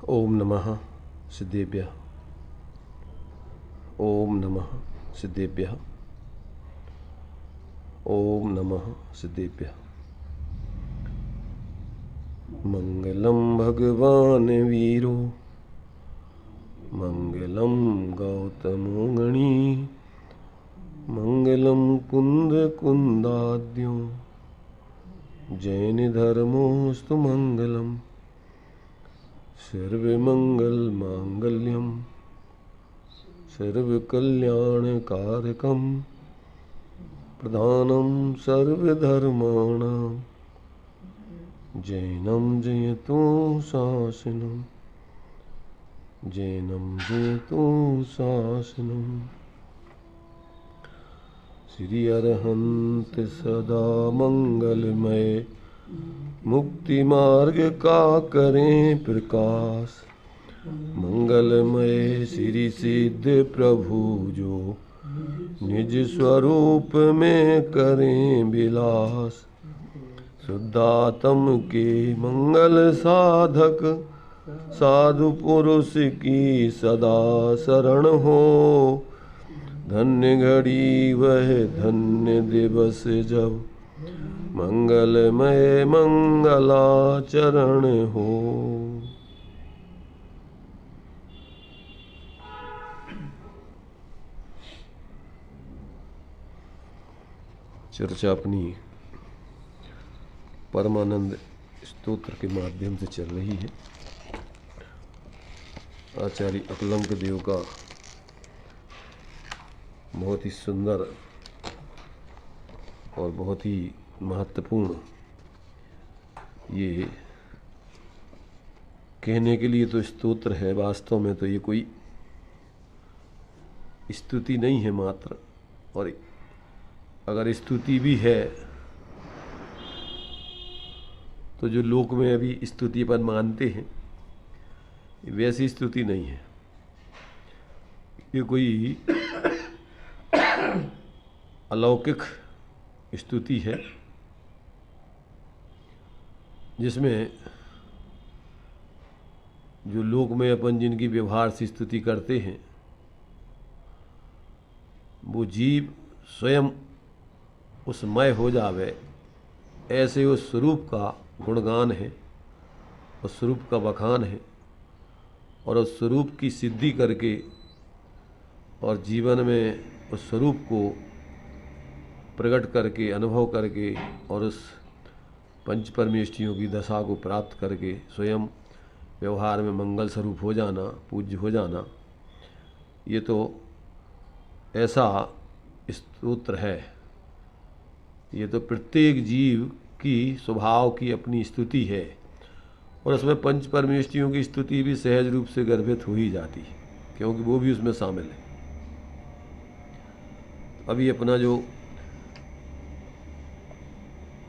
ओम नमः सिद्धेभ्यः। ओम नमः सिद्धेभ्यः। ओम नमः सिद्धेभ्यः। मंगलम भगवान वीरो मंगलम गौतमो गणी मंगलम कुंद कुंदाद्यो जैन धर्मोस्तु मंगलम सर्वमंगल मांगल्यम सर्वकल्याणकारकम प्रधानम सर्वधर्माणां जैनम जयतु शासनम जैनम जयतु शासनम। श्री अरहंत सदा मंगलमय मुक्ति मार्ग का करें प्रकाश मंगलमय श्री सिद्ध प्रभु जो निज स्वरूप में करें विलास शुद्धात्म के मंगल साधक साधु पुरुष की सदा शरण हो। धन्य घड़ी वह धन्य दिवस जब मंगलमय मंगलाचरण हो। चर्चा अपनी परमानंद स्तोत्र के माध्यम से चल रही है। आचार्य अकलंक देव का बहुत ही सुंदर और बहुत ही महत्वपूर्ण ये कहने के लिए तो स्तोत्र है, वास्तव में तो ये कोई स्तुति नहीं है मात्र, और अगर स्तुति भी है तो जो लोक में अभी स्तुतिपन मानते हैं वैसी स्तुति नहीं है। ये कोई अलौकिक स्तुति है जिसमें जो लोक में अपन जिनकी व्यवहार से स्तुति करते हैं वो जीव स्वयं उस मय हो जावे, ऐसे उस स्वरूप का गुणगान है, उस स्वरूप का बखान है, और उस स्वरूप की सिद्धि करके और जीवन में उस स्वरूप को प्रकट करके अनुभव करके और उस पंच परमेष्ठियों की दशा को प्राप्त करके स्वयं व्यवहार में मंगल स्वरूप हो जाना, पूज्य हो जाना, ये तो ऐसा स्तोत्र है। ये तो प्रत्येक जीव की स्वभाव की अपनी स्तुति है, और उसमें पंच परमेष्ठियों की स्तुति भी सहज रूप से गर्भित हो ही जाती है, क्योंकि वो भी उसमें शामिल है। अभी अपना जो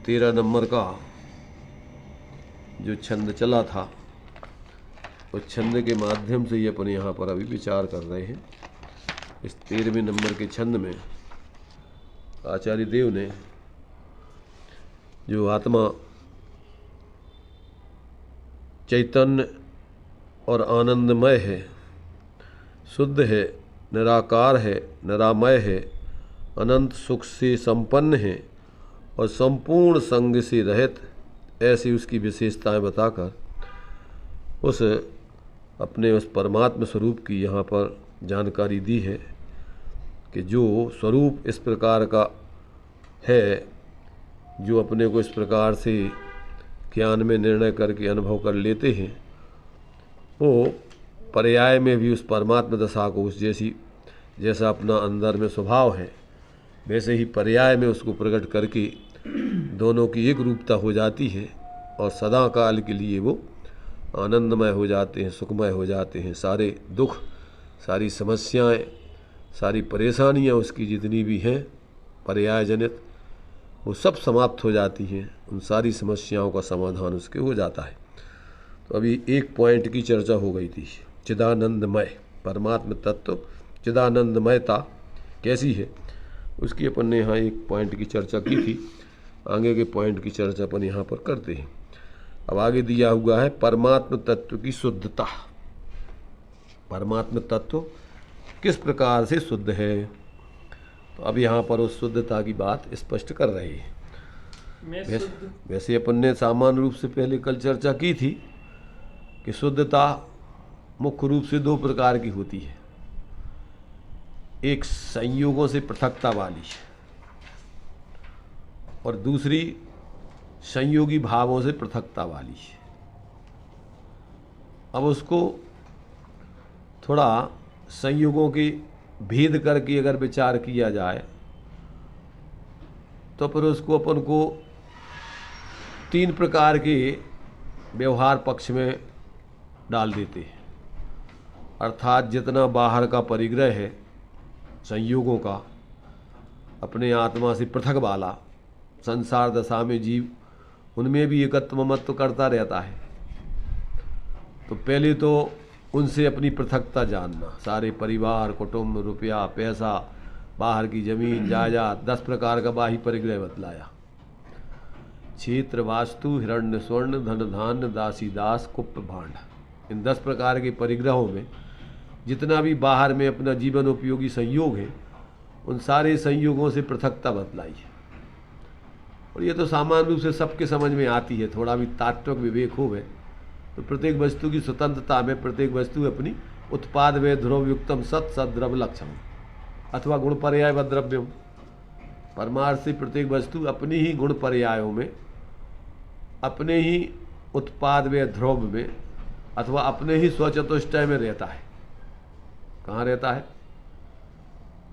13 नंबर का जो छंद चला था, उस छंद के माध्यम से ही अपन यहाँ पर अभी विचार कर रहे हैं। इस 13वें नंबर के छंद में आचार्य देव ने जो आत्मा चैतन्य और आनंदमय है, शुद्ध है, निराकार है, निरामय है, अनंत सुख से संपन्न है और संपूर्ण संग से रहित, ऐसी उसकी विशेषताएं बताकर उस अपने उस परमात्मा स्वरूप की यहाँ पर जानकारी दी है कि जो स्वरूप इस प्रकार का है, जो अपने को इस प्रकार से ज्ञान में निर्णय करके अनुभव कर लेते हैं, वो पर्याय में भी उस परमात्मा दशा को उस जैसा अपना अंदर में स्वभाव है वैसे ही पर्याय में उसको प्रकट करके दोनों की एक रूपता हो जाती है, और सदा काल के लिए वो आनंदमय हो जाते हैं, सुखमय हो जाते हैं। सारे दुख, सारी समस्याएं, सारी परेशानियां उसकी जितनी भी हैं पर्याय जनित, वो सब समाप्त हो जाती हैं। उन सारी समस्याओं का समाधान उसके हो जाता है। तो अभी एक पॉइंट की चर्चा हो गई थी, चिदानंदमय परमात्मा तत्व, चिदानंदमयता कैसी है उसकी अपन ने यहाँ एक पॉइंट की चर्चा की थी। आगे के पॉइंट की चर्चा अपन यहाँ पर करते हैं। अब आगे दिया हुआ है परमात्म तत्व की शुद्धता। परमात्म तत्व किस प्रकार से शुद्ध है, तो अब यहाँ पर उस शुद्धता की बात स्पष्ट कर रहे हैं। वैसे अपन ने सामान्य रूप से पहले कल चर्चा की थी कि शुद्धता मुख्य रूप से दो प्रकार की होती है। एक संयोगों से पृथकता वाली और दूसरी संयोगी भावों से पृथकता वाली। अब उसको थोड़ा संयोगों के भेद करके अगर विचार किया जाए तो फिर उसको अपन को तीन प्रकार के व्यवहार पक्ष में डाल देते हैं। अर्थात जितना बाहर का परिग्रह है संयोगों का, अपने आत्मा से पृथक वाला, संसार दशा में जीव उनमें भी एकत्व ममत्व करता रहता है। तो पहले तो उनसे अपनी पृथकता जानना, सारे परिवार, कुटुंब, रुपया, पैसा, बाहर की जमीन जायदाद, 10 प्रकार का बाह्य परिग्रह बतलाया। क्षेत्र, वास्तु, हिरण्य, स्वर्ण, धन, धान्य, दासी दास, कुप्प, भांड, इन 10 प्रकार के परिग्रहों में जितना भी बाहर में अपना जीवन उपयोगी संयोग है, उन सारे संयोगों से पृथकता बतलाई है। और ये तो सामान्य रूप से सबके समझ में आती है। थोड़ा भी तात्विक विवेक हो गए तो प्रत्येक वस्तु की स्वतंत्रता में प्रत्येक वस्तु अपनी उत्पाद व ध्रुवयुक्तम सत सद्रव लक्षण अथवा गुण पर्याय व द्रव्यम, परमार्थ से प्रत्येक वस्तु अपनी ही गुण पर्यायों में, अपने ही उत्पाद व ध्रुव में अथवा अपने ही स्वचतुष्टय में रहता है। कहाँ रहता है?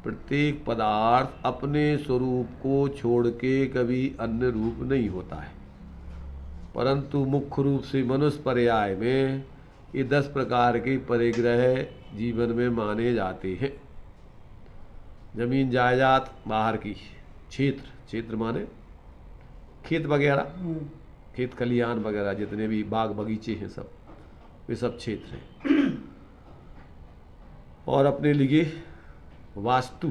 प्रत्येक पदार्थ अपने स्वरूप को छोड़ के कभी अन्य रूप नहीं होता है, परंतु मुख्य रूप से मनुष्य पर्याय में ये 10 प्रकार के परिग्रह जीवन में माने जाते हैं। जमीन जायदाद बाहर की, क्षेत्र, क्षेत्र माने खेत वगैरह, खेत खलिहान वगैरह, जितने भी बाग बगीचे हैं सब, वे सब क्षेत्र हैं। और अपने लिए वास्तु,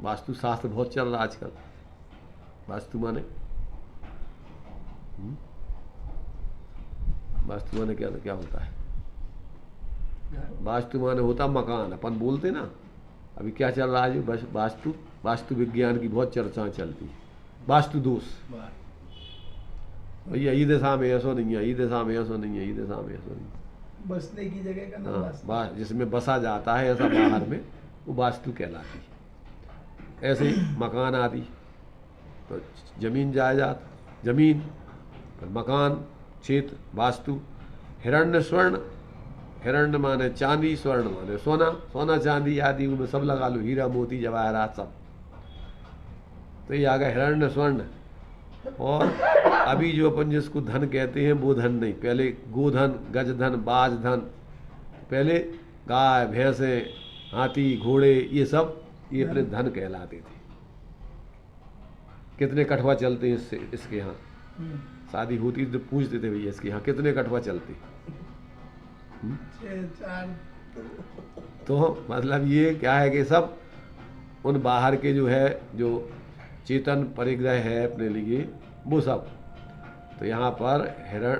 वास्तु शास्त्र बहुत चल रहा आजकल। वास्तु माने वास्तु माने क्या क्या होता है? वास्तु माने होता मकान। अपन बोलते ना, अभी क्या चल रहा है? बस वास्तु, वास्तु विज्ञान की बहुत चर्चाएं चलती है। वास्तु दोष, भैया ई दिशा में ऐसा नहीं है, ई दिशा में ऐसा नहीं है, ई दिशा में ऐसा नहीं है। बसने की जगह का नाम हाँ, जिसमें बसा जाता है ऐसा बाहर में, वो वास्तु कहलाती है। ऐसे मकान आदि, तो जमीन जायदाद, जमीन, मकान, क्षेत्र, वास्तु। हिरण्य, स्वर्ण, हिरण्य माने चांदी, स्वर्ण माने सोना, सोना चांदी आदि उनमें सब लगा लो, हीरा मोती जवाहरात सब। तो ये आ गया हिरण्य स्वर्ण। और अभी जो अपन जिसको धन कहते हैं वो धन नहीं, पहले गोधन, गजधन, बाजधन, पहले गाय, भैंसे, हाथी, घोड़े, ये सब ये अपने धन कहलाते थे। कितने कठवा चलते हैं इससे, इसके यहाँ शादी होती तो पूछते थे भैया इसके यहाँ कितने कठवा चलते। 4। तो मतलब ये क्या है कि सब उन बाहर के जो है, जो चेतन परिग्रह है अपने लिए, वो सब। तो यहाँ पर हिरण,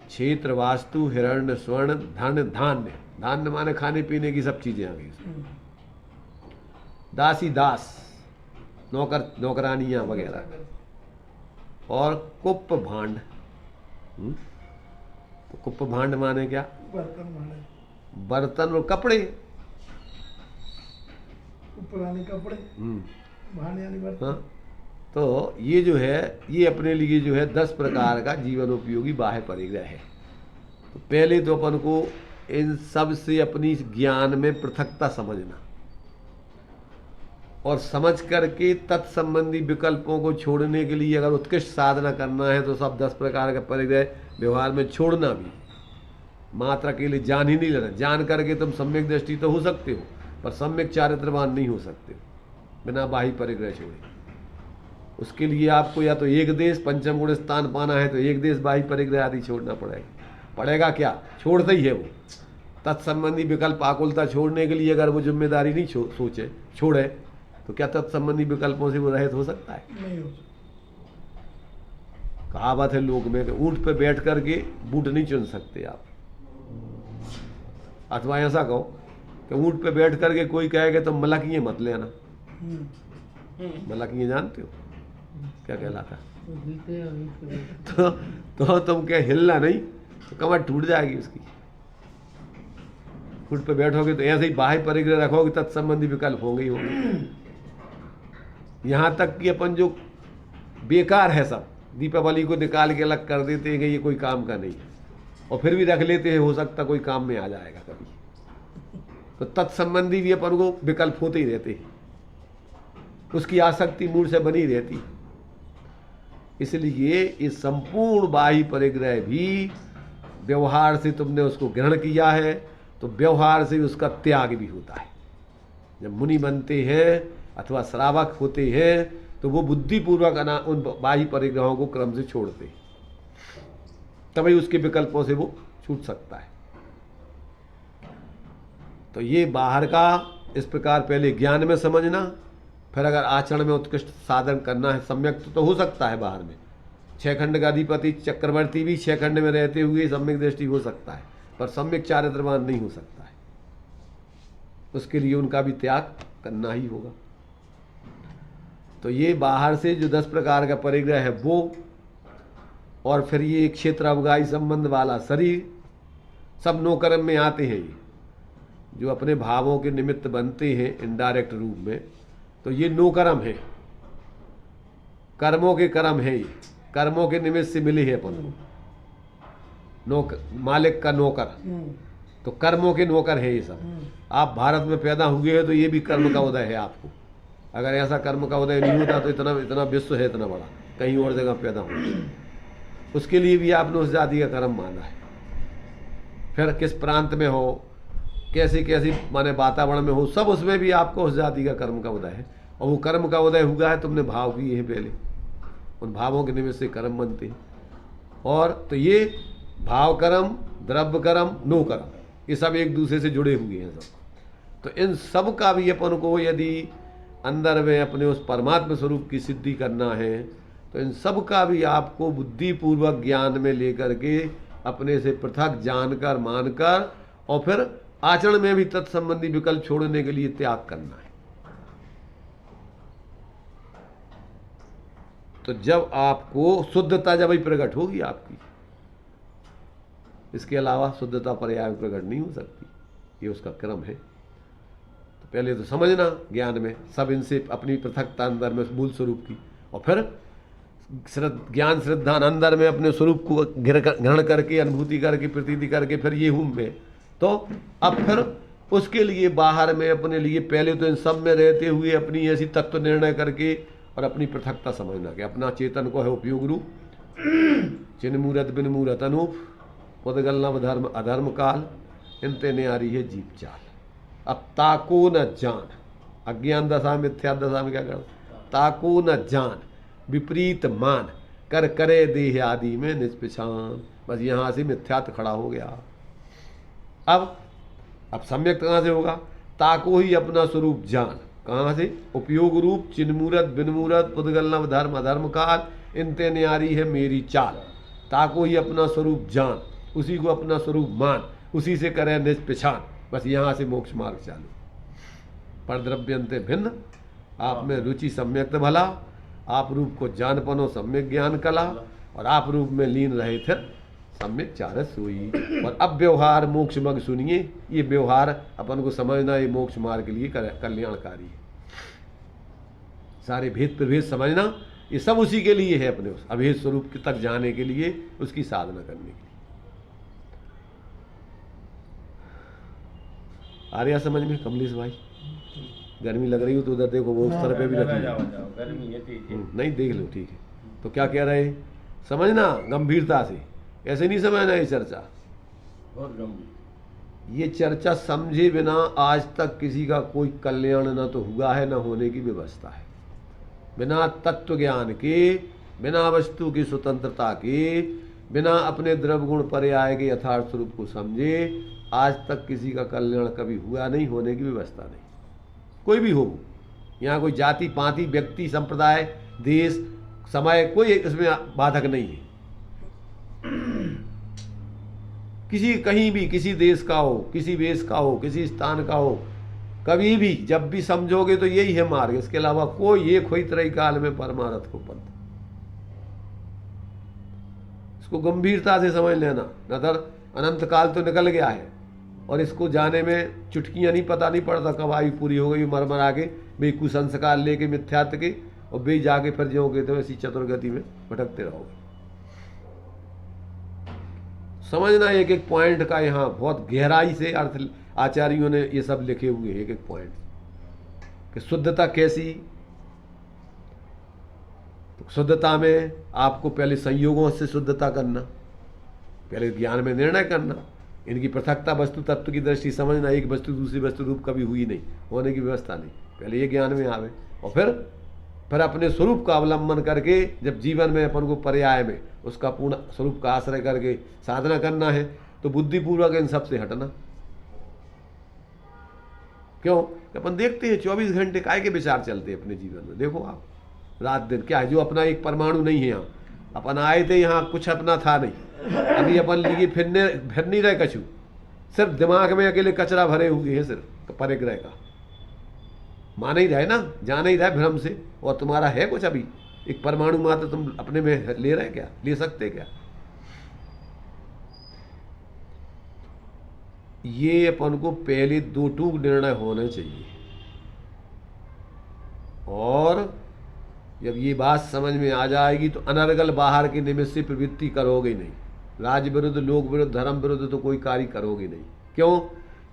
क्षेत्र, वास्तु, हिरण्य, स्वर्ण, धन, धान्य, धान्य माने खाने पीने की सब चीजें आ गई। दासी दास, नौकर नौकरानियां वगैरह। और कुप्प भांड। तो कुप्प भांड माने क्या? बर्तन और कपड़े, पुराने कपड़े, भांड यानी बर्तन। हाँ, तो ये जो है, ये अपने लिए जो है 10 प्रकार का जीवन उपयोगी बाह्य परिग्रह है। तो पहले तो अपन को इन सब से अपनी ज्ञान में पृथकता समझना, और समझ करके तत्संबंधी विकल्पों को छोड़ने के लिए अगर उत्कृष्ट साधना करना है तो सब 10 प्रकार का परिग्रह व्यवहार में छोड़ना भी। मात्र के लिए जान ही नहीं लेना। जान करके तुम सम्यक दृष्टि तो हो सकते हो, पर सम्यक चारित्रवान नहीं हो सकते बिना बाह्य परिग्रह छोड़े। उसके लिए आपको या तो एक देश पंचम गुण स्थान पाना है तो एक देश बाह्य परिग्रह आदि छोड़ना पड़ेगा। क्या छोड़ता ही है वो? तत्संबंधी विकल्प आकुलता छोड़ने के लिए अगर वो जिम्मेदारी नहीं सोचे, छोड़े, तो क्या तत्संबंधी विकल्पों से वो रहित हो सकता है? नहीं हो। कहावत है लोक में कि ऊंट पे बैठ करके बूट नहीं चुन सकते आप, अथवा ऐसा कहो कि ऊंट पे बैठ करके कोई कहेगा तो मलकिये मत लेना। मलकिये जानते हो क्या कहलाता है? तो तुम क्या हिलना नहीं तो कमर टूट जाएगी उसकी। ऊंट पे बैठोगे तो ऐसे ही बाह्य परिग्रह रखोगे, तत्संबंधी विकल्प होंगे ही होंगे। यहाँ तक कि अपन जो बेकार है सब दीपावली को निकाल के अलग कर देते हैं कि ये कोई काम का नहीं है, और फिर भी रख लेते हैं, हो सकता कोई काम में आ जाएगा कभी। तो तत्संबंधी भी अपन को विकल्प होते ही रहते हैं, उसकी आसक्ति मूल से बनी रहती। इसलिए इस संपूर्ण बाह्य परिग्रह भी व्यवहार से तुमने उसको ग्रहण किया है तो व्यवहार से उसका त्याग भी होता है। जब मुनि बनते हैं अथवा श्रावक होते हैं तो वो बुद्धिपूर्वक उन बाह्य परिग्रहों को क्रम से छोड़ते हैं, तभी उसके विकल्पों से वो छूट सकता है। तो ये बाहर का इस प्रकार पहले ज्ञान में समझना, फिर अगर आचरण में उत्कृष्ट साधन करना है सम्यक तो हो सकता है। बाहर में 6 खंड का अधिपति चक्रवर्ती भी 6 खंड में रहते हुए सम्यक दृष्टि हो सकता है, पर सम्यक चारित्रवान नहीं हो सकता है। उसके लिए उनका भी त्याग करना ही होगा। तो ये बाहर से जो 10 प्रकार का परिग्रह है वो, और फिर ये क्षेत्र अवगाही संबंध वाला शरीर, सब नौकर्म में आते हैं। ये जो अपने भावों के निमित्त बनते हैं इनडायरेक्ट रूप में, तो ये नौकर्म है, कर्मों के कर्म है। ये कर्मों के निमित्त से मिले हैं अपन को, मालिक का नौकर, तो कर्मों के नौकर है ये सब। आप भारत में पैदा हुए हैं तो ये भी कर्म का उदय है आपको। अगर ऐसा कर्म का उदय नहीं होता तो इतना विश्व है इतना बड़ा, कहीं और जगह पैदा हो, उसके लिए भी आपने उस जाति का कर्म माना है। फिर किस प्रांत में हो, कैसी कैसी माने वातावरण में हो, सब उसमें भी आपको उस जाति का कर्म का उदय है। और वो कर्म का उदय हुआ है, तुमने भाव किए हैं पहले, उन भावों के निमित्त से कर्म बनते हैं। और तो ये भाव कर्म, द्रव्य कर्म, नो कर्म, ये सब एक दूसरे से जुड़े हुए हैं सब। तो इन सब का भी अपन को यदि अंदर में अपने उस परमात्मा स्वरूप की सिद्धि करना है तो इन सब का भी आपको बुद्धिपूर्वक ज्ञान में लेकर के अपने से पृथक जानकर मानकर और फिर आचरण में भी तत्संबंधी विकल्प छोड़ने के लिए त्याग करना है। तो जब आपको शुद्धता जब ही प्रकट होगी आपकी, इसके अलावा शुद्धता पर्याय प्रकट नहीं हो सकती, ये उसका क्रम है। तो पहले तो समझना ज्ञान में सब इनसे अपनी पृथकता अंदर में मूल स्वरूप की, और फिर ज्ञान श्रद्धा अंदर में अपने स्वरूप को ग्रहण करके अनुभूति करके प्रतीति करके फिर ये हूं मैं। तो अब फिर उसके लिए बाहर में अपने लिए पहले तो इन सब में रहते हुए अपनी ऐसी तत्व निर्णय करके और अपनी पृथकता समझना कि अपना चेतन को है उपयोग रूप, चिन्ह मूरत बिन मूरत अनूप, पुदगल नव धर्म अधर्म काल, इनते न्यारी है जीप चाल। अब ताको न जान, अज्ञान दशा मिथ्या दशा में क्या कर, ताको न जान विपरीत मान कर करे देह आदि में निष्पिछान। बस यहाँ से मिथ्यात्व खड़ा हो गया। अब सम्यक कहाँ से होगा? ताको ही अपना स्वरूप जान, कहाँ से? उपयोग रूप, चिन्ह मूरत बिन मूरत, पुदगल नव धर्म अधर्म काल, इनते न्यारी है मेरी चाल। ताको ही अपना स्वरूप जान, उसी को अपना स्वरूप मान, उसी से करे निष्पिछान। बस यहाँ से मोक्ष मार्ग चालू। परद्रव्यंते भिन्न, आप में रुचि सम्यक्त भला, आप रूप को जान पनो सम्यक ज्ञान कला, और आप रूप में लीन रहे थे सम्यक चारस हुई। और अब व्यवहार मोक्ष मग सुनिए, ये व्यवहार अपन को समझना, ये मोक्ष मार्ग के लिए कल्याणकारी है। सारे भेद प्रभेद समझना, ये सब उसी के लिए है, अपने उस अभेद स्वरूप तक जाने के लिए, उसकी साधना करने के लिए। आ रहा समझ में कमलेश भाई? गर्मी लग रही हो तो उधर देखो, वो उस तरफ पे भी रखी नहीं, देख लो, ठीक है। तो क्या कह रहे हैं, समझना गंभीरता से, ऐसे नहीं समझना। ये चर्चा बहुत गंभीर, ये चर्चा समझे बिना आज तक किसी का कोई कल्याण न तो हुआ है, न होने की व्यवस्था है। बिना तत्व ज्ञान के, बिना वस्तु की स्वतंत्रता के, बिना अपने द्रव्य गुण पर्याय के यथार्थ स्वरूप को समझे आज तक किसी का कल्याण कभी हुआ नहीं, होने की व्यवस्था नहीं। कोई भी हो, यहाँ कोई जाति पाति व्यक्ति संप्रदाय देश समय कोई इसमें बाधक नहीं है। किसी कहीं भी, किसी देश का हो, किसी वेश का हो, किसी स्थान का हो, कभी भी जब भी समझोगे तो यही है मार्ग, इसके अलावा कोई एक हुई तरह काल में परमारथ को पद। इसको गंभीरता से समझ लेना, नतर अनंत काल तो निकल गया है और इसको जाने में चुटकियां नहीं, पता नहीं पड़ता कब आयु पूरी हो गई, मर मरा के वे कुसंस्कार लेके मिथ्यात्व के, और वे जाके फिर जियोगे तो ऐसी चतुर्गति में भटकते रहोगे। समझना एक एक पॉइंट का, यहाँ बहुत गहराई से अर्थ आचार्यों ने ये सब लिखे हुए हैं, एक एक पॉइंट कि शुद्धता कैसी। तो शुद्धता में आपको पहले संयोगों से शुद्धता करना, पहले ज्ञान में निर्णय करना, इनकी पृथकता वस्तु तत्व की दृष्टि समझना, एक वस्तु दूसरी वस्तु रूप कभी हुई नहीं, होने की व्यवस्था नहीं, पहले ये ज्ञान में आवे, और फिर अपने स्वरूप का अवलंबन करके जब जीवन में अपन को पर्याय में उसका पूर्ण स्वरूप का आश्रय करके साधना करना है तो बुद्धिपूर्वक इन सबसे हटना। क्यों? अपन देखते हैं 24 घंटे काय के विचार चलते हैं अपने जीवन में। देखो आप, रात दिन क्या है, जो अपना एक परमाणु नहीं है यहाँ, अपन आए थे यहाँ कुछ अपना था नहीं, अभी अपन लिए फिर नहीं रहे कछु, सिर्फ दिमाग में अकेले कचरा भरे हुए हैं, सिर्फ परिग्रह का मान ही रहे ना, जान ही रहे भ्रम से, और तुम्हारा है कुछ अभी एक परमाणु मात्र तुम अपने में ले रहे, क्या ले सकते क्या? ये अपन को पहले दो टूक निर्णय होने चाहिए, और जब ये बात समझ में आ जाएगी तो अनर्गल बाहर के निमित्त से प्रवृत्ति करोगे नहीं, राज विरुद्ध, लोक विरुद्ध, धर्म विरुद्ध तो कोई कार्य करोगे नहीं। क्यों?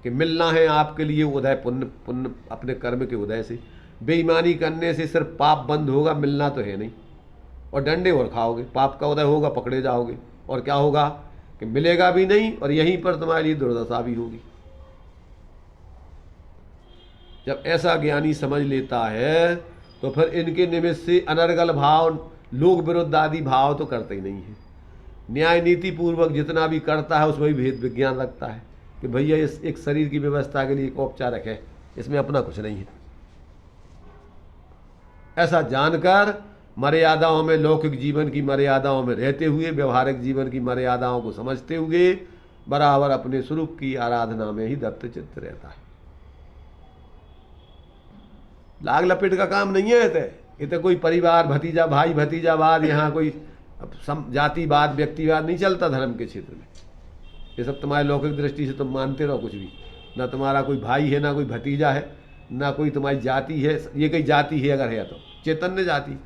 कि मिलना है आपके लिए उदय, पुण्य अपने कर्म के उदय से। बेईमानी करने से सिर्फ पाप बंद होगा, मिलना तो है नहीं, और डंडे और खाओगे, पाप का उदय होगा, पकड़े जाओगे, और क्या होगा कि मिलेगा भी नहीं, और यहीं पर तुम्हारे लिए दुर्दशा भी होगी। जब ऐसा ज्ञानी समझ लेता है तो फिर इनके निमित्त से अनर्गल भाव, लोक विरुद्ध आदि भाव तो करते ही नहीं है। न्याय नीति पूर्वक जितना भी करता है उसमें भी भेद विज्ञान रखता है कि भैया इस एक शरीर की व्यवस्था के लिए एक औपचारिक है, इसमें अपना कुछ नहीं है। ऐसा जानकर मर्यादाओं में, लौकिक जीवन की मर्यादाओं में रहते हुए, व्यवहारिक जीवन की मर्यादाओं को समझते हुए बराबर अपने स्वरूप की आराधना में ही दत्त चित्त रहता है। लाग लपेट का काम नहीं है ये तो कोई परिवार, भतीजा भाई भतीजावाद, यहाँ कोई जातिवाद, व्यक्तिवाद नहीं चलता धर्म के क्षेत्र में। ये सब तुम्हारे लौकिक दृष्टि से तुम मानते रहो कुछ भी, ना तुम्हारा कोई भाई है, ना कोई भतीजा है, ना कोई तुम्हारी जाति है। ये कई जाति है अगर है तो चैतन्य जाति,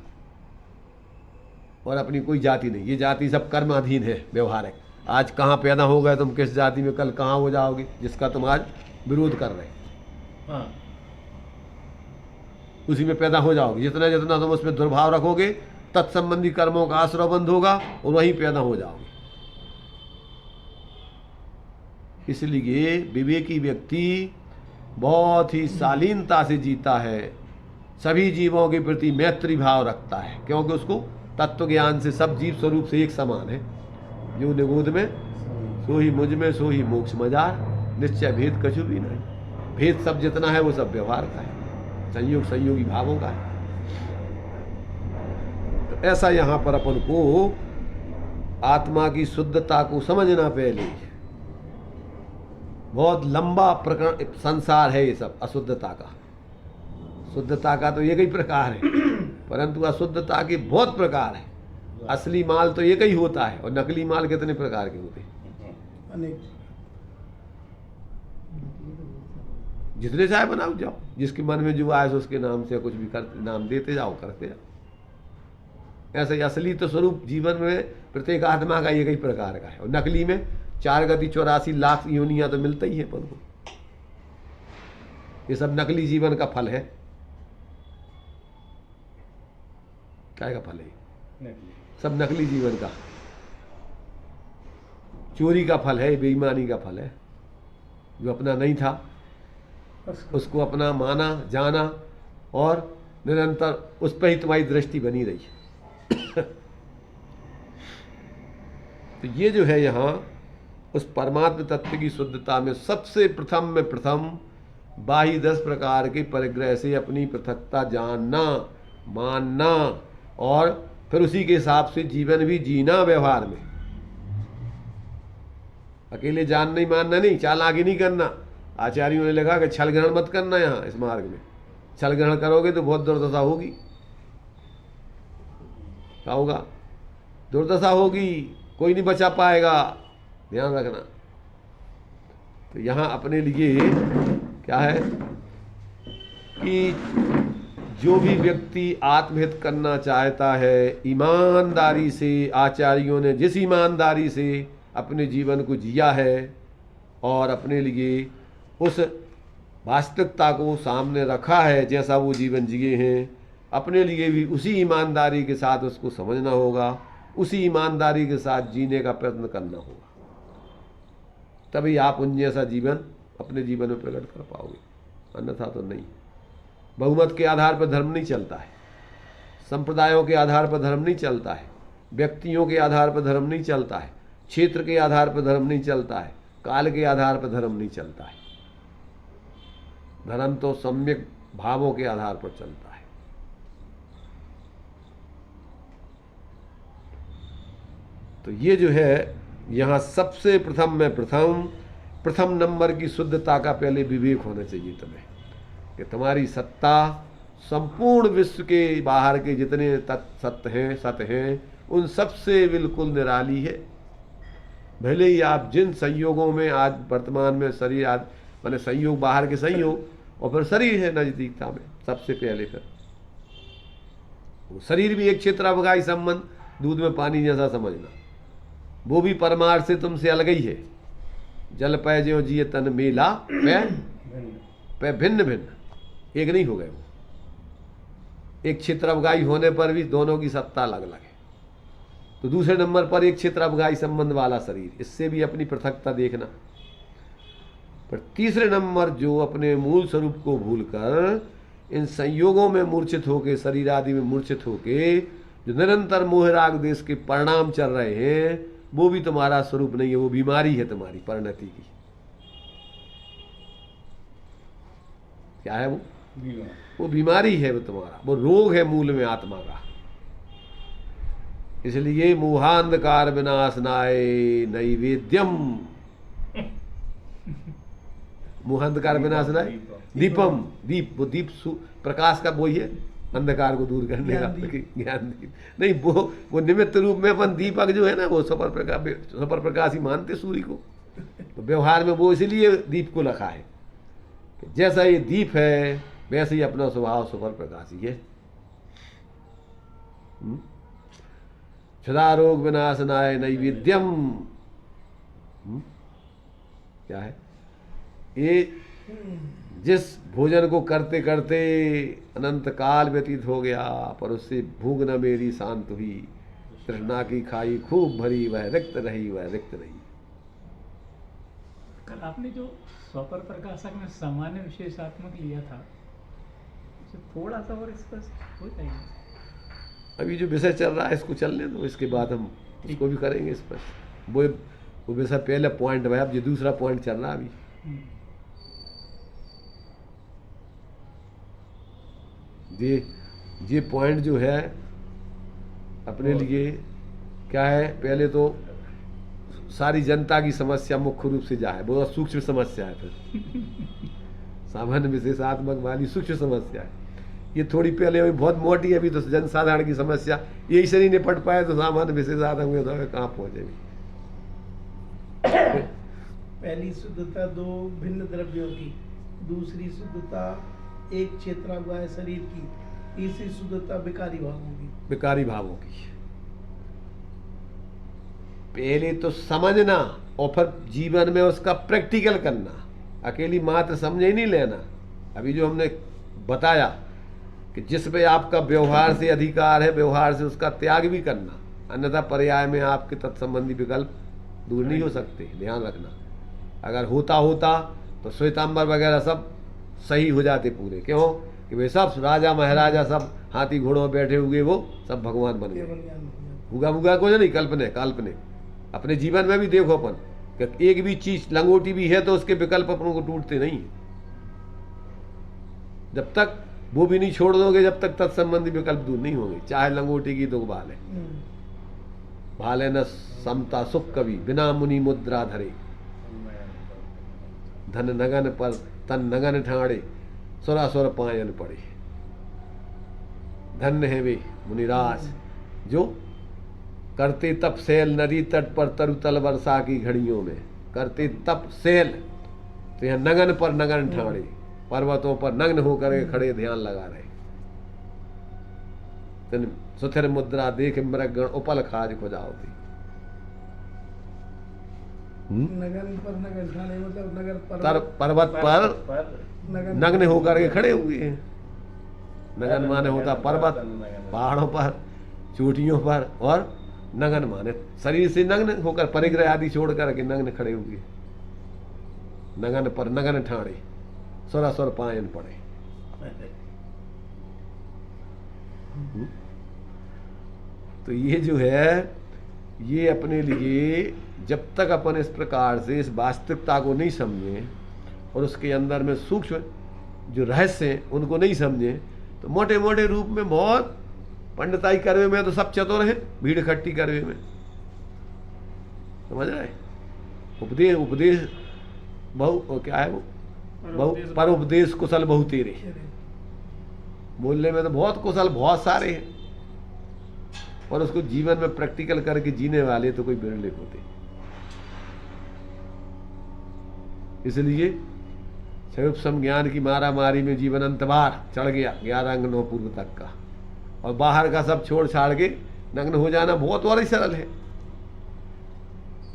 और अपनी कोई जाति नहीं। ये जाति सब कर्माधीन है, व्यवहारिक। आज कहाँ पैदा हो गए तुम, किस जाति में, कल कहाँ हो जाओगे, जिसका तुम आज विरोध कर रहे हो, उसी में पैदा हो जाओगे। जितना जितना तुम उसमें दुर्भाव रखोगे, तत्संबंधी कर्मों का आश्रय बंद होगा और वहीं पैदा हो जाओगे। इसलिए विवेकी व्यक्ति बहुत ही शालीनता से जीता है, सभी जीवों के प्रति मैत्री भाव रखता है, क्योंकि उसको तत्व ज्ञान से सब जीव स्वरूप से एक समान है। जो निगोद में सो ही मुझ में, सो ही मोक्ष मजार, निश्चय भेद कछु भी नहीं। भेद सब जितना है वो सब व्यवहार का है, संयोग संयोगी भावों का है। तो ऐसा यहाँ पर अपन को आत्मा की शुद्धता को समझना, पहले बहुत लंबा प्रकरण संसार है ये सब अशुद्धता का। शुद्धता का तो एक ही प्रकार है, परंतु अशुद्धता के बहुत प्रकार है। असली माल तो एक ही होता है, और नकली माल कितने प्रकार के होते हैं, अनेक। जितने चाहे बनाओ जाओ, जिसके मन में जो आए उसके नाम से कुछ भी करते, नाम देते जाओ, करते जाओ। ऐसे ही असली तो स्वरूप जीवन में प्रत्येक आत्मा का एक ही प्रकार का है, और नकली में 4 गति 84 लाख योनियां तो मिलता ही है अपन को। ये सब नकली जीवन का फल है। क्या का फल है? सब नकली जीवन का, चोरी का फल है, बेईमानी का फल है। जो अपना नहीं था उसको अपना माना, जाना, और निरंतर उस पर ही तुम्हारी दृष्टि बनी रही है। तो ये जो है यहाँ उस परमात्म तत्व की शुद्धता में सबसे प्रथम बाही 10 प्रकार के परिग्रह से अपनी पृथकता जानना, मानना, और फिर उसी के हिसाब से जीवन भी जीना व्यवहार में। अकेले जान नहीं मानना नहीं, चालाकी नहीं करना। आचार्यों ने लिखा कि छल ग्रहण मत करना यहाँ इस मार्ग में। छल ग्रहण करोगे तो बहुत दुर्दशा होगी। क्या होगा? दुर्दशा होगी, कोई नहीं बचा पाएगा, ध्यान रखना। तो यहाँ अपने लिए क्या है कि जो भी व्यक्ति आत्महित करना चाहता है, ईमानदारी से, आचार्यों ने जिस ईमानदारी से अपने जीवन को जिया है और अपने लिए उस वास्तविकता को सामने रखा है, जैसा वो जीवन जिए हैं, अपने लिए भी उसी ईमानदारी के साथ उसको समझना होगा, उसी ईमानदारी के साथ जीने का प्रयत्न करना होगा। तभी आप उन जैसा जीवन अपने जीवन में प्रकट कर पाओगे, अन्यथा तो नहीं। बहुमत के आधार पर धर्म नहीं चलता है, संप्रदायों के आधार पर धर्म नहीं चलता है, व्यक्तियों के आधार पर धर्म नहीं चलता है, क्षेत्र के आधार पर धर्म नहीं चलता है, काल के आधार पर धर्म नहीं चलता है। धर्म तो सम्यक भावों के आधार पर चलता है। तो ये जो है यहाँ सबसे प्रथम नंबर की शुद्धता का पहले विवेक होना चाहिए तुम्हें, कि तुम्हारी सत्ता संपूर्ण विश्व के बाहर के जितने सत्य हैं उन सबसे बिल्कुल निराली है। भले ही आप जिन संयोगों में आज वर्तमान में शरीर आज माने संयोग, बाहर के संयोग और फिर शरीर है नजदीकता में, सबसे पहले फिर वो शरीर भी एक क्षेत्रावगाही संबंध, दूध में पानी जैसा समझना, वो भी परमार्थ से तुमसे अलग ही है। जल पै ज्यों जिए तन मेला पे भिन्न भिन्न, एक नहीं हो गए वो। एक क्षेत्रावगाही होने पर भी दोनों की सत्ता अलग अलग है। तो दूसरे नंबर पर एक क्षेत्रावगाही संबंध वाला शरीर, इससे भी अपनी पृथकता देखना। पर तीसरे नंबर जो अपने मूल स्वरूप को भूलकर इन संयोगों में मूर्छित होके, शरीर आदि में मूर्छित होके जो निरंतर मोह राग देश के परिणाम चल रहे हैं, वो भी तुम्हारा स्वरूप नहीं है, वो बीमारी है तुम्हारी परिणति की। क्या है वो? वो बीमारी है, वो तुम्हारा वो रोग है मूल में आत्मा का। इसलिए मोहांधकार विनाशनाय नैवेद्यम, मोहांधकार विनाशनाय दीपम, दीप, वो दीप प्रकाश का वही है, अंधकार को दूर करने का ज्ञान दीप नहीं, वो निमित्त रूप में अपन दीपक जो है ना, वो सफर प्रकाश ही मानते सूर्य को। तो व्यवहार में वो इसलिए दीप को रखा है कि जैसा ये दीप है वैसे ही अपना स्वभाव सफर प्रकाश ही है। क्षुधा रोग विनाशनाय नैवेद्यम, क्या है ये? जिस भोजन को करते करते अनंत काल व्यतीत हो गया, पर उससे भूख न मेरी शांत हुई, तृष्णा की खाई खूब भरी, वह रिक्त रही, वह रिक्त रही। कल आपने जो स्वपर प्रकाशक में सामान्य विशेषात्मक लिया था, उसे थोड़ा सा और स्पष्ट हो जाएगा। अभी जो विषय चल रहा है इसको चलने दो, इसके बाद हम इसको भी करेंगे स्पष्ट। वो विषय पहले पॉइंट है, अब ये दूसरा पॉइंट चल रहा है अभी। ये पॉइंट जो है अपने लिए क्या है, पहले तो सारी जनता की समस्या मुख्य रूप से जा है, बहुत सूक्ष्म समस्या है। फिर सामान्य विशेषात्मक वाली सूक्ष्म समस्या है, ये थोड़ी पहले अभी बहुत मोटी है। अभी तो जनसाधारण की समस्या यही से नहीं निपट पाए तो सामान्य विशेषात्मक में तो कहाँ पहुंचेगी। पहली शुद्धता दो भिन्न द्रव्यों की, दूसरी शुद्धता एक क्षेत्रावगाही शरीर की, तीसरी शुद्धता विकारी भावों की। विकारी भावों की पहले तो समझना और फिर जीवन में उसका प्रैक्टिकल करना, अकेली मात्र समझ ही नहीं लेना। अभी जो हमने बताया कि जिस पे आपका व्यवहार से अधिकार है, व्यवहार से उसका त्याग भी करना, अन्यथा पर्याय में आपके तत्संबंधी विकल्प दूर नहीं हो सकते, ध्यान रखना। अगर होता तो श्वेतांबर वगैरह सब सही हो जाते पूरे। क्यों? कि वे सब राजा महाराजा सब हाथी घोड़ों में बैठे हुए वो सब भगवान बन गए। हुआ कुछ नहीं, काल्पनिक। अपने जीवन में भी देखो अपन कि एक भी चीज लंगोटी भी है तो उसके विकल्प अपन को टूटते नहीं। जब तक वो भी नहीं छोड़ दोगे, जब तक तत्संबंधी विकल्प दूर नहीं होंगे। चाहे लंगोटी की दो बाल है, भाले न समता सुख कवि, बिना मुनि मुद्रा धरे। धन नगन पर तन नगन ठाणे, सुरासुर पायन पड़े। धन्य है वे मुनिराज जो करते तप सेल नदी तट पर तरुतल वर्षा की घड़ियों में। करते तप सेल तो यहाँ नगन पर नगन ठाणे, पर्वतों पर नग्न होकर के खड़े ध्यान लगा रहे। तिन सुथिर मुद्रा देख मृगगण उपल खाज खुजावती। नगन पर नगन ठाणे मतलब नगर पर्वत पर नगन नग्न होकर के खड़े हुए हैं। नगन माने होता पर्वत, पहाड़ों पर, चोटियों पर, और नगन माने शरीर से नग्न होकर परिग्रह आदि छोड़ करके नग्न खड़े हुए। नगन पर नगन ठाणे, सुरासुर पायन पड़े। तो ये जो है, ये अपने लिए जब तक अपन इस प्रकार से इस वास्तविकता को नहीं समझे और उसके अंदर में सूक्ष्म जो रहस्य हैं उनको नहीं समझे, तो मोटे मोटे रूप में बहुत पंडिताई करवे में तो सब चतुर हैं, भीड़ इकट्ठी करवे में, समझ रहे। उपदेश बहु क्या है वो, बहु पर उपदेश कुशल बहु तेरे। बोलने में तो बहुत कुशल बहुत सारे हैं, और उसको जीवन में प्रैक्टिकल करके जीने वाले तो कोई बिरले होते। इसलिए क्षयोपम ज्ञान की मारा मारी में जीवन अंतबार चढ़ गया 11 अंग 9 पूर्व तक का, और बाहर का सब छोड़ छाड़ के नग्न हो जाना बहुत और ही सरल है।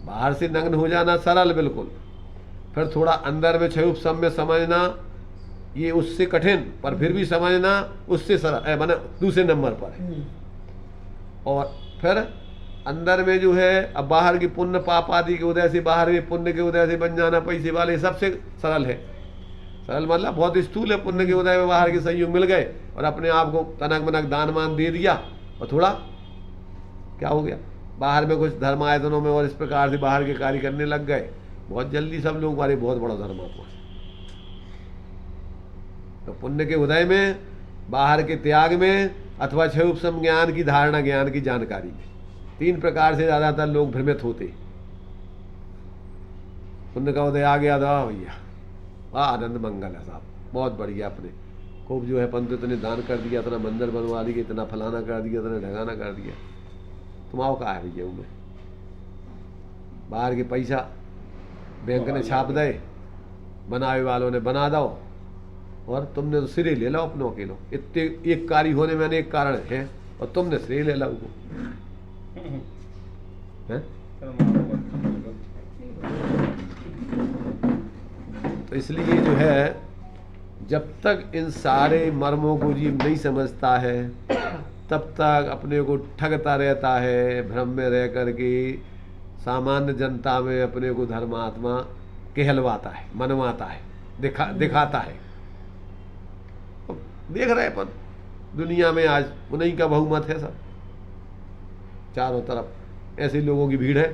बाहर से नग्न हो जाना सरल बिल्कुल, फिर थोड़ा अंदर में क्षयोपम में समझना ये उससे कठिन, पर फिर भी समझना उससे सरल, माने दूसरे नंबर पर है। और फिर अंदर में जो है, अब बाहर की पुण्य पाप आदि के उदय से, बाहर में पुण्य के उदय से बन जाना पैसे वाले, सबसे सरल है। सरल मतलब बहुत स्थूल है, पुण्य के उदय में बाहर के संयोग मिल गए और अपने आप को तनक मनक दान मान दे दिया, और थोड़ा क्या हो गया, बाहर में कुछ धर्मायतनों में और इस प्रकार से बाहर के कार्य करने लग गए। बहुत जल्दी सब लोग हमारे बहुत बड़ा धर्मात्मा। तो पुण्य के उदय में, बाहर के त्याग में, अथवा क्षयोपम ज्ञान की धारणा, ज्ञान की जानकारी में, 3 प्रकार से ज्यादातर लोग भ्रमित होते। पुण्य का उदय आ गया था भैया, वाह आनंद मंगल है साहब, बहुत बढ़िया, अपने खूब जो है पंत इतने दान कर दिया, इतना मंदिर बनवा दिया, इतना फलाना कर दिया, इतना ढगाना कर दिया। तुम आओ कहा है भैया उनमें, बाहर के पैसा बैंक ने छाप दे, बनावे वालों ने बना दो, और तुमने तो सिरे ले लो अपनों के लो। इतने एक कार्य होने में अनेक कारण है, और तुमने सिरे ले लो उनको, हैं? तो इसलिए जो है, जब तक इन सारे मर्मों को जीव नहीं समझता है, तब तक अपने को ठगता रहता है, भ्रम में रह करके सामान्य जनता में अपने को धर्मात्मा कहलवाता है, मनवाता है, दिखाता है। देख रहे अपन दुनिया में आज उन्हीं का बहुमत है, सब चारों तरफ ऐसे लोगों की भीड़ है।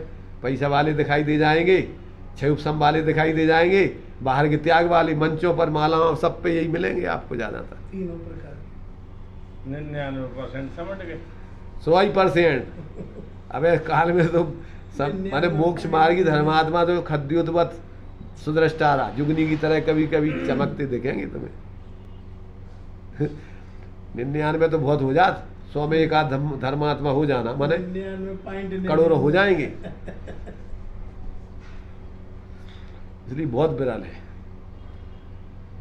पैसा वाले दिखाई दे जाएंगे, क्षयोपम वाले दिखाई दे जाएंगे, बाहर के त्याग वाले मंचों पर मालाओं सब पे यही मिलेंगे आपको ज्यादातर। 3 प्रकार 99% समझ गए, 100%। अब इस काल में तो सब माने मोक्ष मार्गी धर्मात्मा तो खद्योतवत सुदृष्टारा जुगनी की तरह कभी कभी चमकते दिखेंगे तुम्हें। 99 तो बहुत हो जात, 100 में एक आध धर्मात्मा हो जाना माने 99 करोड़ों हो जाएंगे। इसलिए बहुत विरल है।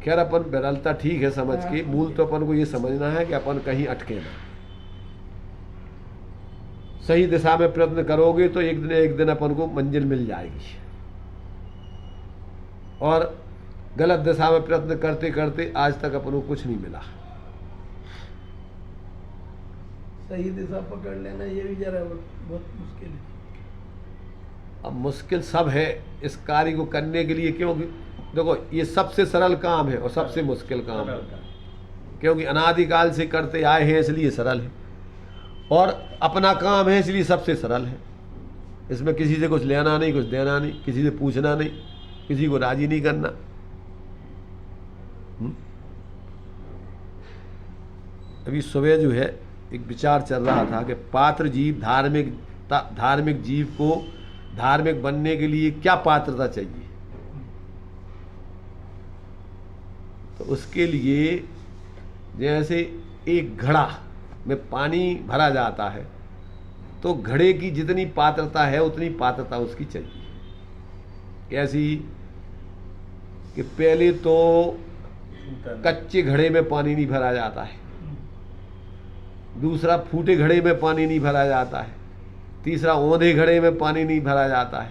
खैर अपन विरलता ठीक है समझ के, मूल तो अपन को ये समझना है कि अपन कहीं अटके ना। सही दिशा में प्रयत्न करोगे तो एक दिन अपन को मंजिल मिल जाएगी, और गलत दिशा में प्रयत्न करते करते आज तक अपन को कुछ नहीं मिला। सही दिशा पकड़ लेना ये भी जरा बहुत मुश्किल है। अब मुश्किल सब है इस कार्य को करने के लिए, क्योंकि देखो ये सबसे सरल काम है और सबसे मुश्किल काम है, क्योंकि अनादिकाल से करते आए हैं इसलिए सरल है, और अपना काम है इसलिए सबसे सरल है। इसमें किसी से कुछ लेना नहीं, कुछ देना नहीं, किसी से पूछना नहीं, किसी को राजी नहीं करना। अभी सुबह जो है एक विचार चल रहा था कि पात्र जीव धार्मिक जीव को धार्मिक बनने के लिए क्या पात्रता चाहिए। तो उसके लिए जैसे एक घड़ा में पानी भरा जाता है तो घड़े की जितनी पात्रता है उतनी पात्रता उसकी चाहिए। कैसी कि पहले तो कच्चे घड़े में पानी नहीं भरा जाता है, दूसरा फूटे घड़े में पानी नहीं भरा जाता है, तीसरा औंधे घड़े में पानी नहीं भरा जाता है,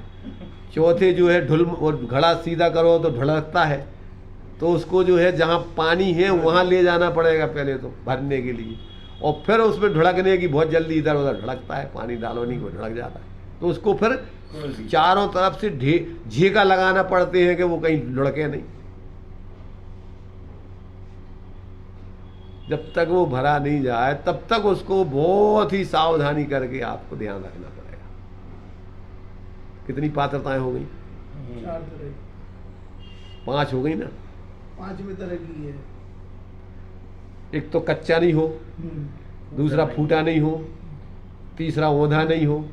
चौथे जो है ढुल और घड़ा सीधा करो तो ढुलकता है, तो उसको जो है जहाँ पानी है वहाँ ले जाना पड़ेगा पहले तो भरने के लिए, और फिर उसमें ढुलकने की बहुत जल्दी इधर उधर ढुलकता है, पानी डालो नहीं वो ढुलक जाता है, तो उसको फिर चारों तरफ से झेका लगाना पड़ते हैं कि वो कहीं लुढ़के नहीं। जब तक वो भरा नहीं जाए तब तक उसको बहुत ही सावधानी करके आपको ध्यान रखना पड़ेगा। कितनी पात्रताएं हो गई? 4 तरह की। 5 हो गई ना। 5वीं तरह की है। एक तो कच्चा नहीं हो, दूसरा फूटा नहीं हो, तीसरा औंधा नहीं हो,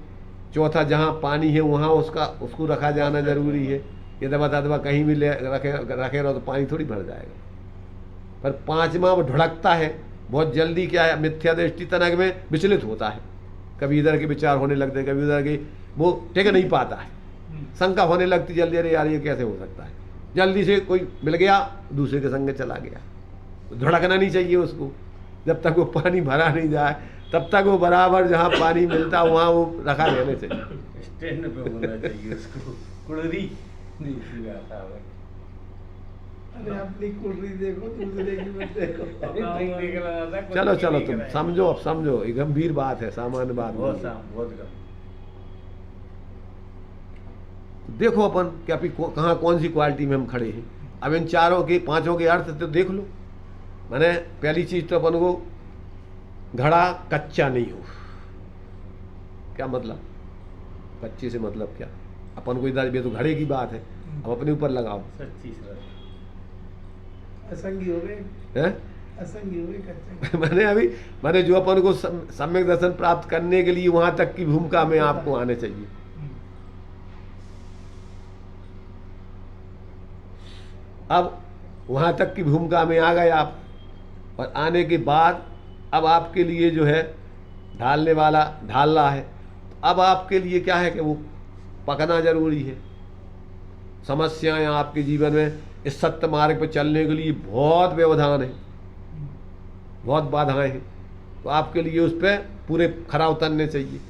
चौथा जहाँ पानी है वहाँ उसको रखा जाना जरूरी है। ये दबा कहीं भी रखे रहो तो पानी थोड़ी भर जाएगा। पर 5वां वो ढुढ़कता है बहुत जल्दी, क्या है मिथ्या दृष्टि तनक में विचलित होता है, कभी इधर के विचार होने लगते हैं, कभी उधर के, वो टिक नहीं पाता है, शंका होने लगती जल्दी, अरे यार ये कैसे हो सकता है, जल्दी से कोई मिल गया दूसरे के संग चला गया। धुड़कना नहीं चाहिए उसको, जब तक वो पानी भरा नहीं जाए तब तक वो बराबर जहाँ पानी मिलता वहाँ वो रखा रहना चाहिए। स्टैंड पे होना चाहिए उसको, कुड़री नहीं सी आता है। अरे अपनी कुर्री देखो, दूसरे की मत देखो। चलो चलो तुम समझो, अब समझो, ये गंभीर बात है, सामान्य बात बहुत नहीं है। बहुत गंभीर। देखो अपन कि अभी कहाँ कौन सी क्वालिटी में हम खड़े हैं। अब इन चारों के 5 के अर्थ तो देख लो। मैंने पहली चीज तो अपन को घड़ा कच्चा नहीं हो, क्या मतलब? कच्चे से मतलब क्या? अपन को इधर, ये तो घड़े की बात है, अब अपने ऊपर लगाओ। सच्ची सर असंगी हो गए, हैं? असंगी हो गए, कच्चे। मैंने जो अपन को सम्यक दर्शन प्राप्त करने के लिए वहां तक की भूमिका में आपको आने चाहिए। अब वहां तक की भूमिका में आ गए आप, और आने के बाद अब आपके लिए जो है ढालने वाला ढाल रहा है, अब आपके लिए क्या है कि वो पकना जरूरी है। समस्याएं आपके जीवन में इस सत्य मार्ग पर चलने के लिए बहुत व्यवधान है, बहुत बाधाएं हैं, तो आपके लिए उस पर पूरे खरा उतरने चाहिए।